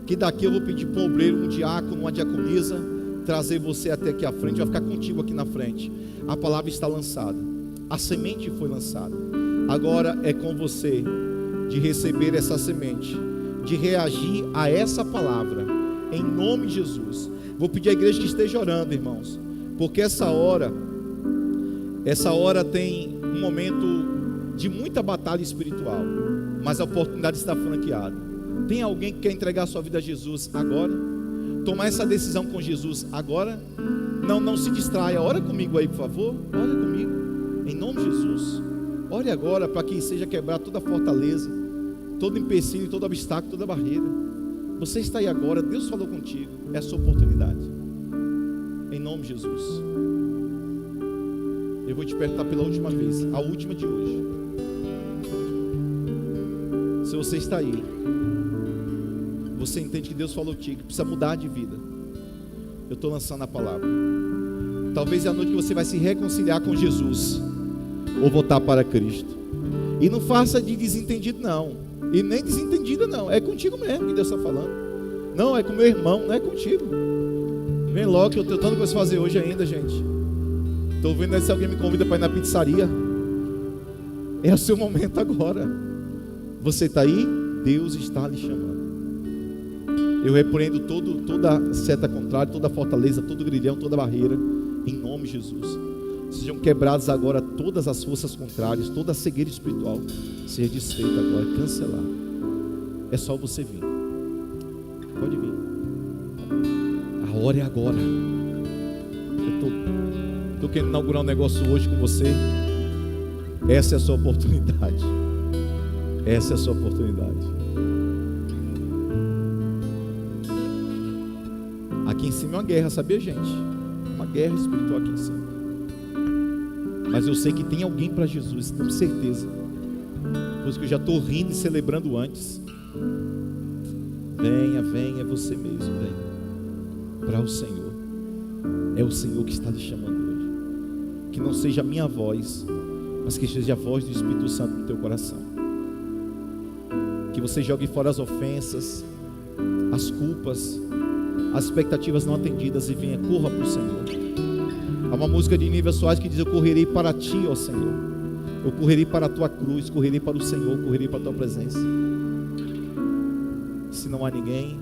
que daqui eu vou pedir para um obreiro, um diácono, uma diaconisa trazer você até aqui à frente, vai ficar contigo aqui na frente. A palavra está lançada, a semente foi lançada, agora é com você de receber essa semente, de reagir a essa palavra, em nome de Jesus. Vou pedir à igreja que esteja orando, irmãos, porque essa hora tem um momento de muita batalha espiritual, mas a oportunidade está franqueada. Tem alguém que quer entregar a sua vida a Jesus agora? Tomar essa decisão com Jesus agora? Não se distraia, ora comigo aí, por favor. Ora comigo, em nome de Jesus. Ore agora para que seja quebrada toda fortaleza, todo empecilho, todo obstáculo, toda barreira. Você está aí agora, Deus falou contigo, é a sua oportunidade, em nome de Jesus. Eu vou te perguntar pela última vez, a última de hoje. Se você está aí, você entende que Deus falou contigo, precisa mudar de vida, eu estou lançando a palavra. Talvez é a noite que você vai se reconciliar com Jesus, ou voltar para Cristo. E não faça de desentendido não, e nem desentendida não, é contigo mesmo que Deus está falando. Não, é com meu irmão, não é contigo. Vem logo que eu tenho tanta coisa a fazer hoje ainda, gente. Estou vendo se alguém me convida para ir na pizzaria. É o seu momento agora. Você está aí, Deus está lhe chamando. Eu repreendo toda seta contrária, toda fortaleza, todo grilhão, toda barreira, em nome de Jesus. Sejam quebradas agora todas as forças contrárias, toda a cegueira espiritual seja desfeita agora, cancelar. É só você vir. Pode vir. A hora é agora. Eu estou querendo inaugurar um negócio hoje com você. Essa é a sua oportunidade. Essa é a sua oportunidade. Aqui em cima é uma guerra, sabia, gente? Uma guerra espiritual aqui em cima. Mas eu sei que tem alguém para Jesus, com certeza. Por isso que eu já estou rindo e celebrando antes. Venha, venha você mesmo, venha para o Senhor. É o Senhor que está lhe chamando hoje. Que não seja a minha voz, mas que seja a voz do Espírito Santo no teu coração. Que você jogue fora as ofensas, as culpas, as expectativas não atendidas e venha, corra para o Senhor. Há uma música de Nívia Soares que diz: eu correrei para ti, ó Senhor. Eu correrei para a tua cruz, correrei para o Senhor, correrei para a tua presença. Se não há ninguém,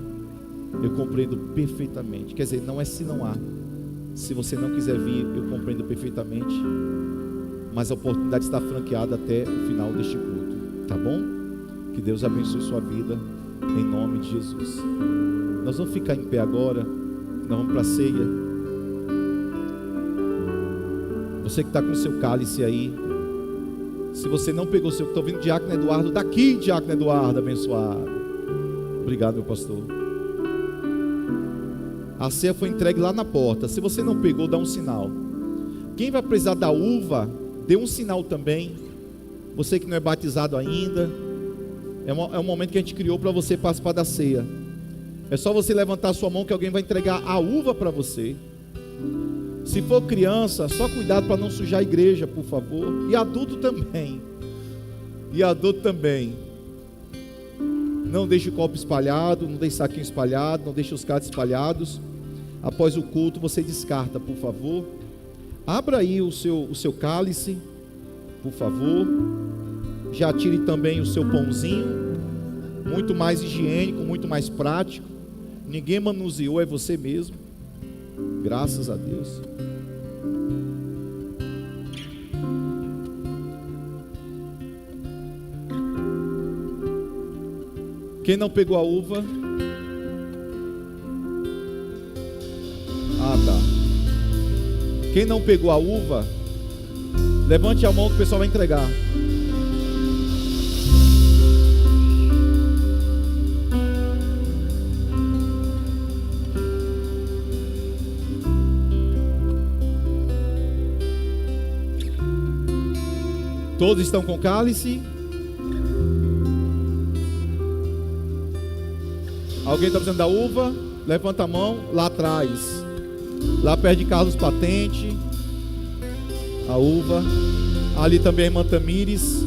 eu compreendo perfeitamente. Quer dizer, não é se não há. Se você não quiser vir, eu compreendo perfeitamente. Mas a oportunidade está franqueada até o final deste culto, tá bom? Que Deus abençoe sua vida, em nome de Jesus. Nós vamos ficar em pé agora. Nós vamos para a ceia. Você que está com o seu cálice aí, se você não pegou o seu, estou ouvindo Diácono Eduardo daqui, Diácono Eduardo, abençoado. Obrigado, meu pastor. A ceia foi entregue lá na porta. Se você não pegou, dá um sinal. Quem vai precisar da uva, dê um sinal também. Você que não é batizado ainda, é um momento que a gente criou para você participar da ceia. É só você levantar a sua mão que alguém vai entregar a uva para você. Se for criança, só cuidado para não sujar a igreja, por favor. E adulto também. Não deixe o copo espalhado, não deixe saquinho espalhado, não deixe os cálices espalhados. Após o culto você descarta, por favor. Abra aí o seu cálice, por favor. Já tire também o seu pãozinho. Muito mais higiênico, muito mais prático. Ninguém manuseou, é você mesmo. Graças a Deus. Quem não pegou a uva? Ah, tá. Quem não pegou a uva, levante a mão que o pessoal vai entregar. Todos estão com cálice? Alguém está precisando da uva? Levanta a mão lá atrás. Lá perto de Carlos Patente. A uva. Ali também a irmã Tamires.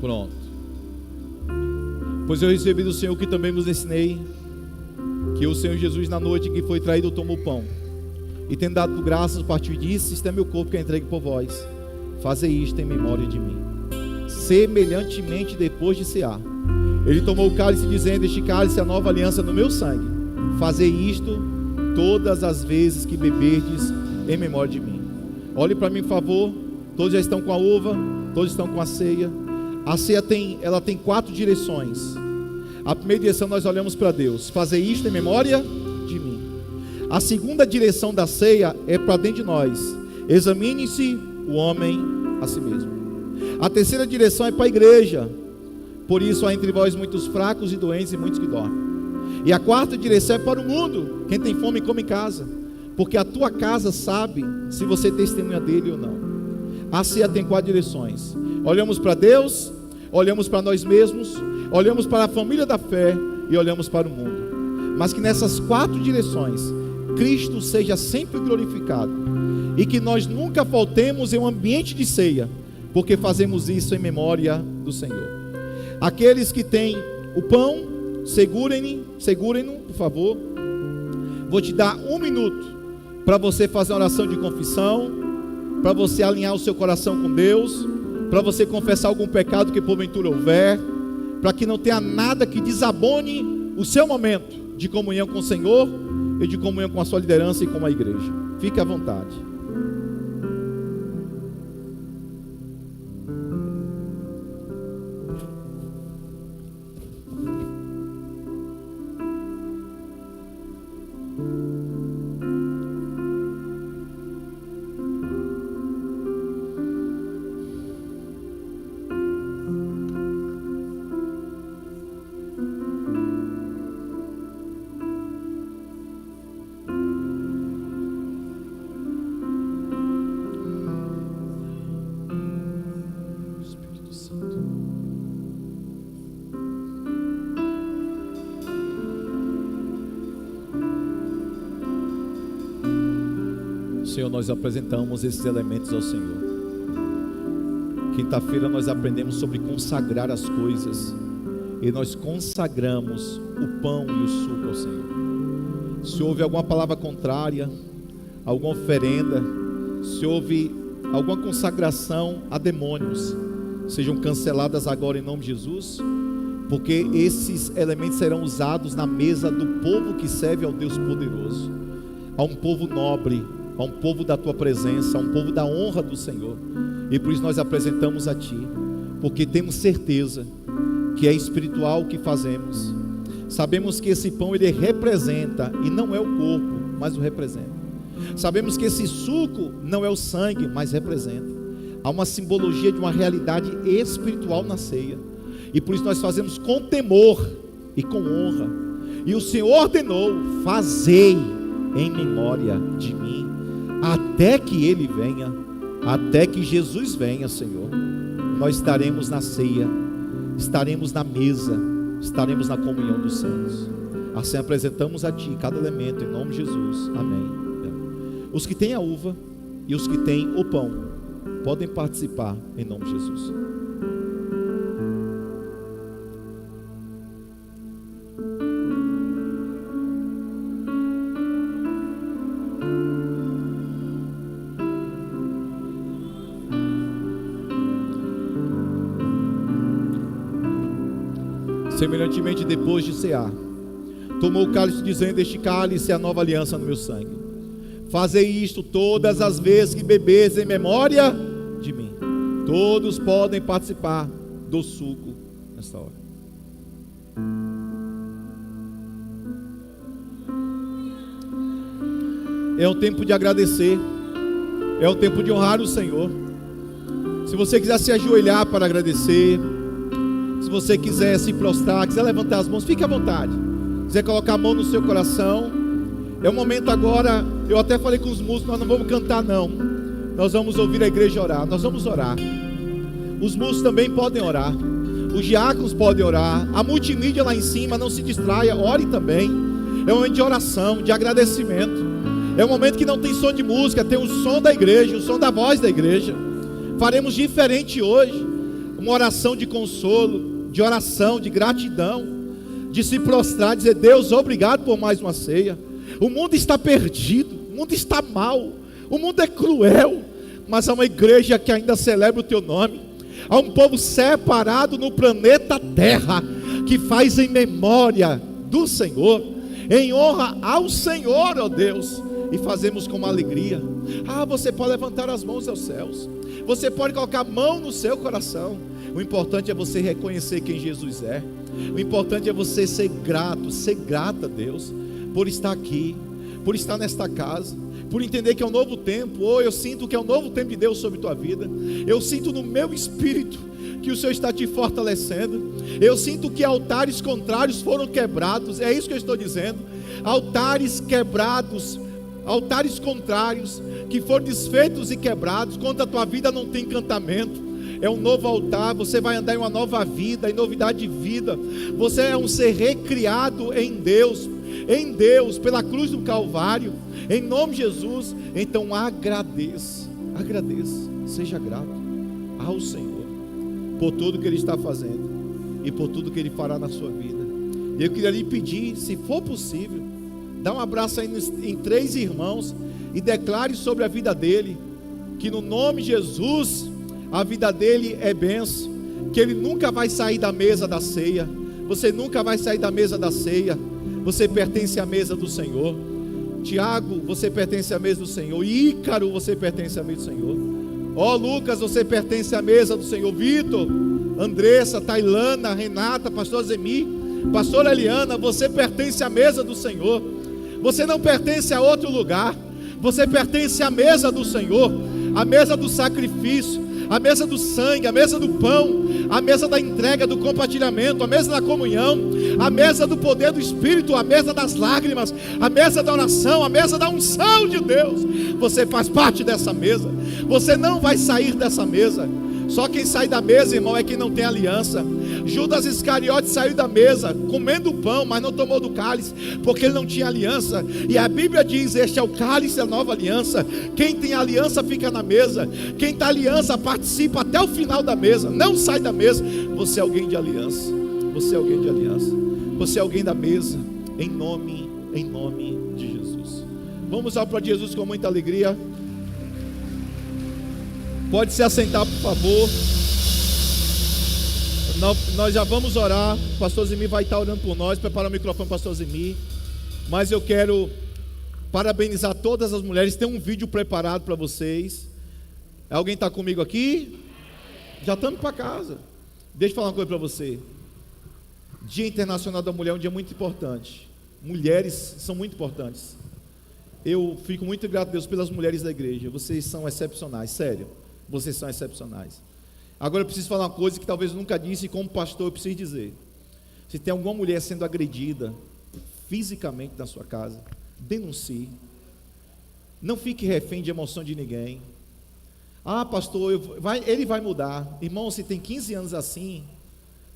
Pronto. Pois eu recebi do Senhor que também vos ensinei, que o Senhor Jesus, na noite em que foi traído, tomou o pão, e tendo dado graças, partiu e disse: isto é meu corpo que é entregue por vós, fazei isto em memória de mim. Semelhantemente, depois de cear, ele tomou o cálice, dizendo: este cálice é a nova aliança no meu sangue, fazei isto todas as vezes que beberdes em memória de mim. Olhe para mim, por favor. Todos já estão com a uva, todos estão com a ceia. A ceia tem 4 direções. A primeira direção, nós olhamos para Deus: fazer isto em memória de mim. A segunda direção da ceia é para dentro de nós: examine-se o homem a si mesmo. A terceira direção é para a igreja: por isso há entre vós muitos fracos e doentes e muitos que dormem. E a quarta direção é para o mundo: quem tem fome come em casa, porque a tua casa sabe se você testemunha dele ou não. A ceia tem 4 direções. Olhamos para Deus, olhamos para nós mesmos, olhamos para a família da fé e olhamos para o mundo. Mas que nessas 4 direções Cristo seja sempre glorificado, e que nós nunca faltemos em um ambiente de ceia, porque fazemos isso em memória do Senhor. Aqueles que têm o pão, segurem-no, por favor. Vou te dar 1 minuto para você fazer uma oração de confissão, para você alinhar o seu coração com Deus, para você confessar algum pecado que porventura houver, para que não tenha nada que desabone o seu momento de comunhão com o Senhor e de comunhão com a sua liderança e com a igreja. Fique à vontade. Senhor, nós apresentamos esses elementos ao Senhor. Quinta-feira nós aprendemos sobre consagrar as coisas, e nós consagramos o pão e o suco ao Senhor. Se houve alguma palavra contrária, alguma oferenda, se houve alguma consagração a demônios, sejam canceladas agora em nome de Jesus, porque esses elementos serão usados na mesa do povo que serve ao Deus poderoso, a um povo nobre, a um povo da tua presença, a um povo da honra do Senhor. E por isso nós apresentamos a ti, porque temos certeza que é espiritual o que fazemos. Sabemos que esse pão ele representa, e não é o corpo, mas o representa. Sabemos que esse suco não é o sangue, mas representa. Há uma simbologia de uma realidade espiritual na ceia, e por isso nós fazemos com temor e com honra. E o Senhor ordenou: fazei em memória de mim, até que Ele venha, até que Jesus venha, Senhor. Nós estaremos na ceia, estaremos na mesa, estaremos na comunhão dos santos. Assim apresentamos a Ti cada elemento, em nome de Jesus, amém. Os que têm a uva e os que têm o pão podem participar em nome de Jesus. Semelhantemente, depois de cear, tomou o cálice, dizendo: este cálice é a nova aliança no meu sangue. Fazei isto todas as vezes que beberes em memória de mim. Todos podem participar do suco nesta hora. É um tempo de agradecer, é um tempo de honrar o Senhor. Se você quiser se ajoelhar para agradecer, se você quiser se prostrar, quiser levantar as mãos, fique à vontade. Quiser colocar a mão no seu coração, é o momento agora. Eu até falei com os músicos: nós não vamos cantar não, nós vamos ouvir a igreja orar, nós vamos orar. Os músicos também podem orar, os diáconos podem orar, a multimídia lá em cima, não se distraia, ore também. É um momento de oração, de agradecimento. É um momento que não tem som de música, tem o som da igreja, o som da voz da igreja. Faremos diferente hoje, uma oração de consolo, de oração, de gratidão, de se prostrar, dizer: Deus, obrigado por mais uma ceia. O mundo está perdido, o mundo está mal, o mundo é cruel, mas há uma igreja que ainda celebra o teu nome. Há um povo separado no planeta Terra, que faz em memória do Senhor, em honra ao Senhor, ó Deus, e fazemos com alegria. Você pode levantar as mãos aos céus, você pode colocar a mão no seu coração. O importante é você reconhecer quem Jesus é. O importante é você ser grata a Deus por estar aqui, por estar nesta casa, por entender que é um novo tempo. Eu sinto que é um novo tempo de Deus sobre tua vida. Eu sinto no meu espírito que o Senhor está te fortalecendo. Eu sinto que altares contrários foram quebrados. É isso que eu estou dizendo. Altares quebrados, altares contrários que foram desfeitos e quebrados. Contra a tua vida não tem encantamento. É um novo altar, você vai andar em uma nova vida, em novidade de vida. Você é um ser recriado em Deus, pela cruz do Calvário, em nome de Jesus. Então agradeça, seja grato ao Senhor por tudo que Ele está fazendo e por tudo que Ele fará na sua vida. Eu queria lhe pedir, se for possível, dá um abraço aí em 3 irmãos e declare sobre a vida dele, que no nome de Jesus, a vida dele é bênção, que ele nunca vai sair da mesa da ceia. Você nunca vai sair da mesa da ceia. Você pertence à mesa do Senhor. Tiago, você pertence à mesa do Senhor. Ícaro, você pertence à mesa do Senhor. Lucas, você pertence à mesa do Senhor. Vitor, Andressa, Tailana, Renata, pastor Zemi, pastora Eliana, você pertence à mesa do Senhor. Você não pertence a outro lugar. Você pertence à mesa do Senhor, a mesa do sacrifício, a mesa do sangue, a mesa do pão, a mesa da entrega, do compartilhamento, a mesa da comunhão, a mesa do poder do Espírito, a mesa das lágrimas, a mesa da oração, a mesa da unção de Deus. Você faz parte dessa mesa. Você não vai sair dessa mesa. Só quem sai da mesa, irmão, é quem não tem aliança. Judas Iscariote saiu da mesa, comendo o pão, mas não tomou do cálice, porque ele não tinha aliança. E a Bíblia diz: este é o cálice da nova aliança. Quem tem aliança fica na mesa. Quem tem aliança participa até o final da mesa, não sai da mesa. Você é alguém de aliança. Você é alguém de aliança. Você é alguém da mesa. Em nome de Jesus. Vamos ao para Jesus com muita alegria. Pode se assentar, por favor. Nós já vamos orar. O pastor Zimi vai estar orando por nós. Prepara o microfone, pastor Zimi. Mas eu quero parabenizar todas as mulheres. Tem um vídeo preparado para vocês. Alguém está comigo aqui? Já estamos para casa. Deixa eu falar uma coisa para você. Dia Internacional da Mulher é um dia muito importante. Mulheres são muito importantes. Eu fico muito grato a Deus pelas mulheres da igreja. Vocês são excepcionais, sério. Vocês são excepcionais. Agora eu preciso falar uma coisa que talvez eu nunca disse, e como pastor eu preciso dizer. Se tem alguma mulher sendo agredida fisicamente na sua casa, denuncie. Não fique refém de emoção de ninguém. Ah, pastor, ele vai mudar. Irmão, se tem 15 anos assim,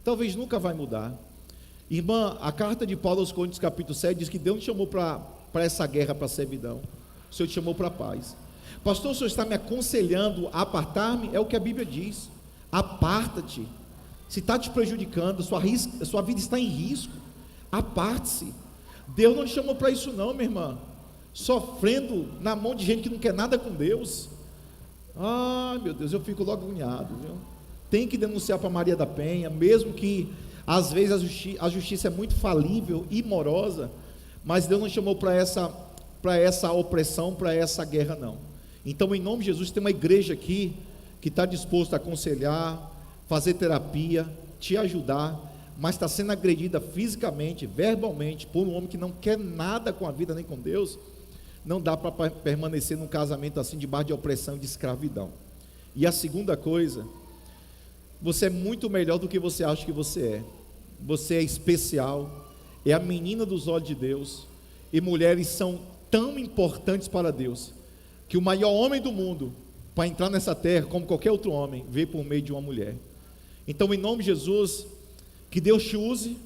talvez nunca vai mudar. Irmã, a carta de Paulo aos Coríntios capítulo 7 diz que Deus te chamou para essa guerra, para a servidão. O Senhor te chamou para a paz. Pastor, o Senhor está me aconselhando a apartar-me? É o que a Bíblia diz. Aparta-te. Se está te prejudicando, sua vida está em risco, aparte-se. Deus não te chamou para isso não, minha irmã. Sofrendo na mão de gente que não quer nada com Deus. Ai, meu Deus, eu fico logo agoniado, viu? Tem que denunciar para Maria da Penha, mesmo que às vezes a justiça é muito falível e morosa, mas Deus não chamou para essa opressão, para essa guerra não. Então, em nome de Jesus, tem uma igreja aqui que está disposta a aconselhar, fazer terapia, te ajudar, mas está sendo agredida fisicamente, verbalmente, por um homem que não quer nada com a vida nem com Deus. Não dá para permanecer num casamento assim, debaixo de opressão e de escravidão. E a segunda coisa, você é muito melhor do que você acha que você é. Você é especial, é a menina dos olhos de Deus, e mulheres são tão importantes para Deus, que o maior homem do mundo, para entrar nessa terra, como qualquer outro homem, veio por meio de uma mulher. Então, em nome de Jesus, que Deus te use,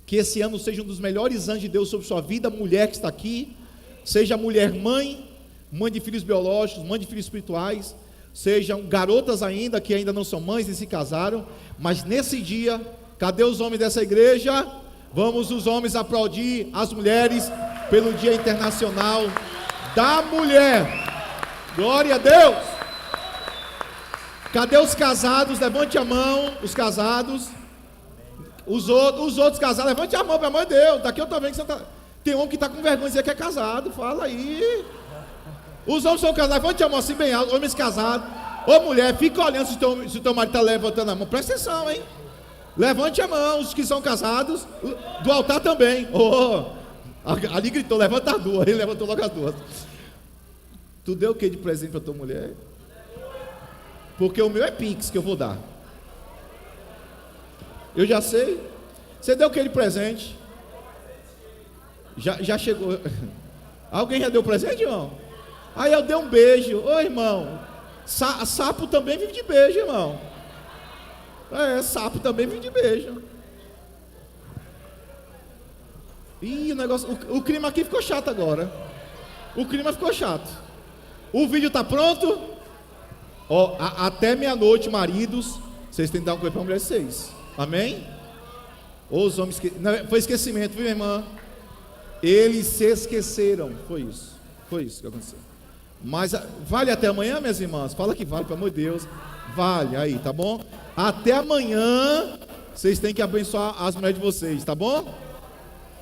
que esse ano seja um dos melhores anos de Deus sobre sua vida. Mulher que está aqui, seja mulher mãe de filhos biológicos, mãe de filhos espirituais, sejam garotas ainda, que ainda não são mães e se casaram, mas nesse dia, cadê os homens dessa igreja? Vamos os homens aplaudir as mulheres, pelo Dia Internacional da Mulher. Glória a Deus. Cadê os casados? Levante a mão, os casados. Os outros casados, levante a mão, pelo amor de Deus. Daqui eu estou vendo que você tá... Tem homem que está com vergonha de dizer que é casado. Fala aí. Os homens são casados, levante a mão assim bem alto. Homens casados. Ô mulher, fica olhando se o teu marido está levantando a mão. Presta atenção, hein? Levante a mão, os que são casados. Do altar também. Ali gritou, levanta as duas. Ele levantou logo as duas. Tu deu o que de presente para tua mulher? Porque o meu é Pix que eu vou dar. Eu já sei. Você deu o que de presente? Já chegou. Alguém já deu presente, irmão? Aí eu dei um beijo. Ô irmão, sapo também vive de beijo, irmão. Sapo também vive de beijo. Ih, o negócio. O clima aqui ficou chato agora. O clima ficou chato. O vídeo está pronto? Até meia-noite, maridos, vocês têm que dar uma coisa para a mulher de vocês. Amém? Os homens não, foi esquecimento, viu, irmã? Eles se esqueceram. Foi isso que aconteceu. Mas vale até amanhã, minhas irmãs? Fala que vale, pelo amor de Deus. Vale, aí, tá bom? Até amanhã, vocês têm que abençoar as mulheres de vocês, tá bom?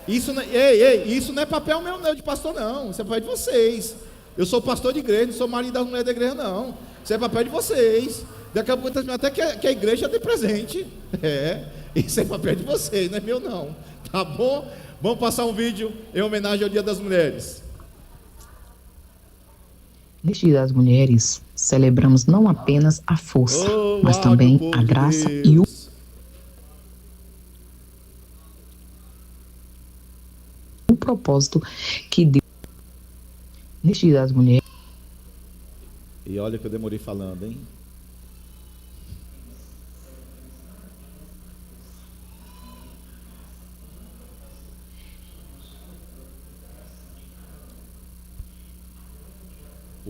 Isso não é papel meu, não, de pastor, não. Isso é papel de vocês. Eu sou pastor de igreja, não sou marido das mulheres da igreja, não. Isso é papel de vocês. Daqui a pouco até que a igreja dê presente. Isso é papel de vocês, não é meu, não. Tá bom? Vamos passar um vídeo em homenagem ao Dia das Mulheres. Neste Dia das Mulheres, celebramos não apenas a força, mas também a graça e o propósito que Deus. Neste Dia das Mulheres. E olha que eu demorei falando, hein?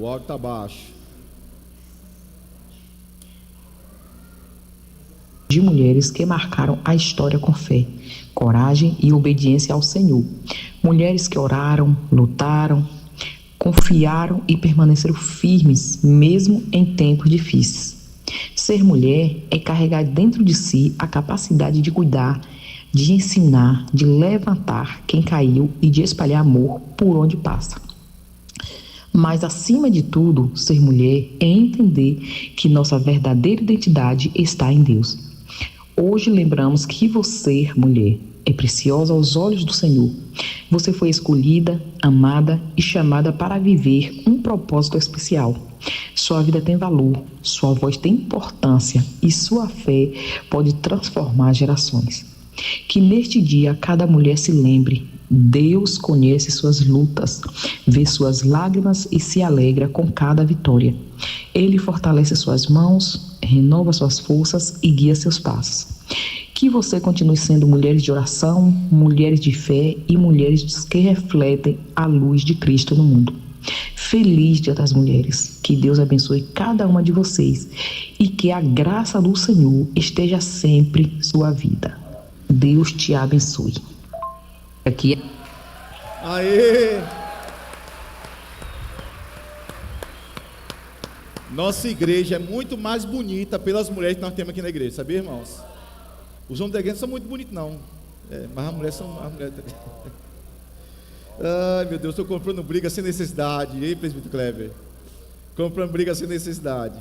O áudio está baixo. De mulheres que marcaram a história com fé, coragem e obediência ao Senhor. Mulheres que oraram, lutaram, confiaram e permaneceram firmes, mesmo em tempos difíceis. Ser mulher é carregar dentro de si a capacidade de cuidar, de ensinar, de levantar quem caiu e de espalhar amor por onde passa. Mas, acima de tudo, ser mulher é entender que nossa verdadeira identidade está em Deus. Hoje lembramos que você, mulher, é preciosa aos olhos do Senhor. Você foi escolhida, amada e chamada para viver um propósito especial. Sua vida tem valor, sua voz tem importância e sua fé pode transformar gerações. Que neste dia cada mulher se lembre: Deus conhece suas lutas, vê suas lágrimas e se alegra com cada vitória. Ele fortalece suas mãos, renova suas forças e guia seus passos. Que você continue sendo mulheres de oração, mulheres de fé e mulheres que refletem a luz de Cristo no mundo. Feliz Dia das Mulheres. Que Deus abençoe cada uma de vocês e que a graça do Senhor esteja sempre em sua vida. Deus te abençoe. Aqui. Aê! Nossa igreja é muito mais bonita pelas mulheres que nós temos aqui na igreja, sabia, irmãos? Os homens da igreja não são muito bonitos, não. Mas as mulheres são. Ai, meu Deus, estou comprando briga sem necessidade. Ei, presbítero Kleber? Comprando briga sem necessidade.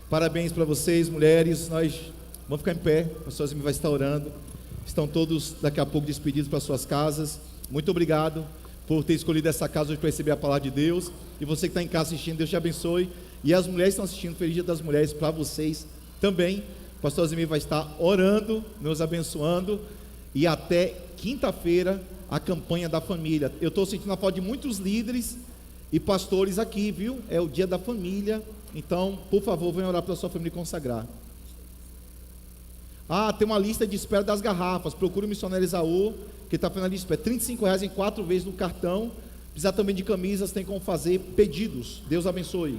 Parabéns para vocês, mulheres. Nós vamos ficar em pé. A pastora Zimi vai estar orando. Estão todos daqui a pouco despedidos para suas casas. Muito obrigado por ter escolhido essa casa hoje para receber a palavra de Deus. E você que está em casa assistindo, Deus te abençoe. E as mulheres que estão assistindo, feliz Dia das Mulheres para vocês também. O pastor Zimir vai estar orando, nos abençoando. E até quinta-feira, a campanha da família. Eu estou sentindo a falta de muitos líderes e pastores aqui, viu? É o dia da família. Então, por favor, venha orar pela sua família e consagrar. Tem uma lista de espera das garrafas. Procure o missionário Esaú, que está fazendo a lista de espera. R$35 em 4 vezes no cartão. Precisar também de camisas, tem como fazer pedidos. Deus abençoe.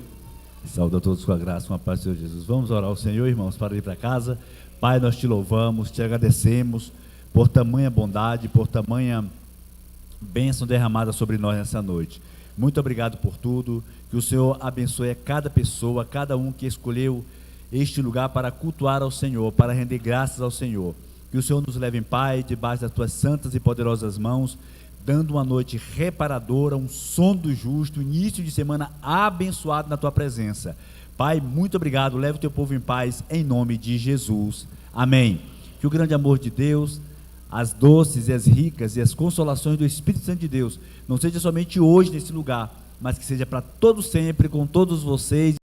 Saúde a todos com a graça, com a paz do Senhor Jesus. Vamos orar ao Senhor, irmãos, para ir para casa. Pai, nós te louvamos, te agradecemos por tamanha bondade, por tamanha bênção derramada sobre nós nessa noite. Muito obrigado por tudo. Que o Senhor abençoe a cada pessoa, cada um que escolheu este lugar para cultuar ao Senhor, para render graças ao Senhor. Que o Senhor nos leve em paz, debaixo das tuas santas e poderosas mãos, dando uma noite reparadora, um sono do justo, início de semana abençoado na tua presença. Pai, muito obrigado. Leve o teu povo em paz, em nome de Jesus. Amém. Que o grande amor de Deus, as doces e as ricas e as consolações do Espírito Santo de Deus não seja somente hoje nesse lugar, mas que seja para todo sempre com todos vocês.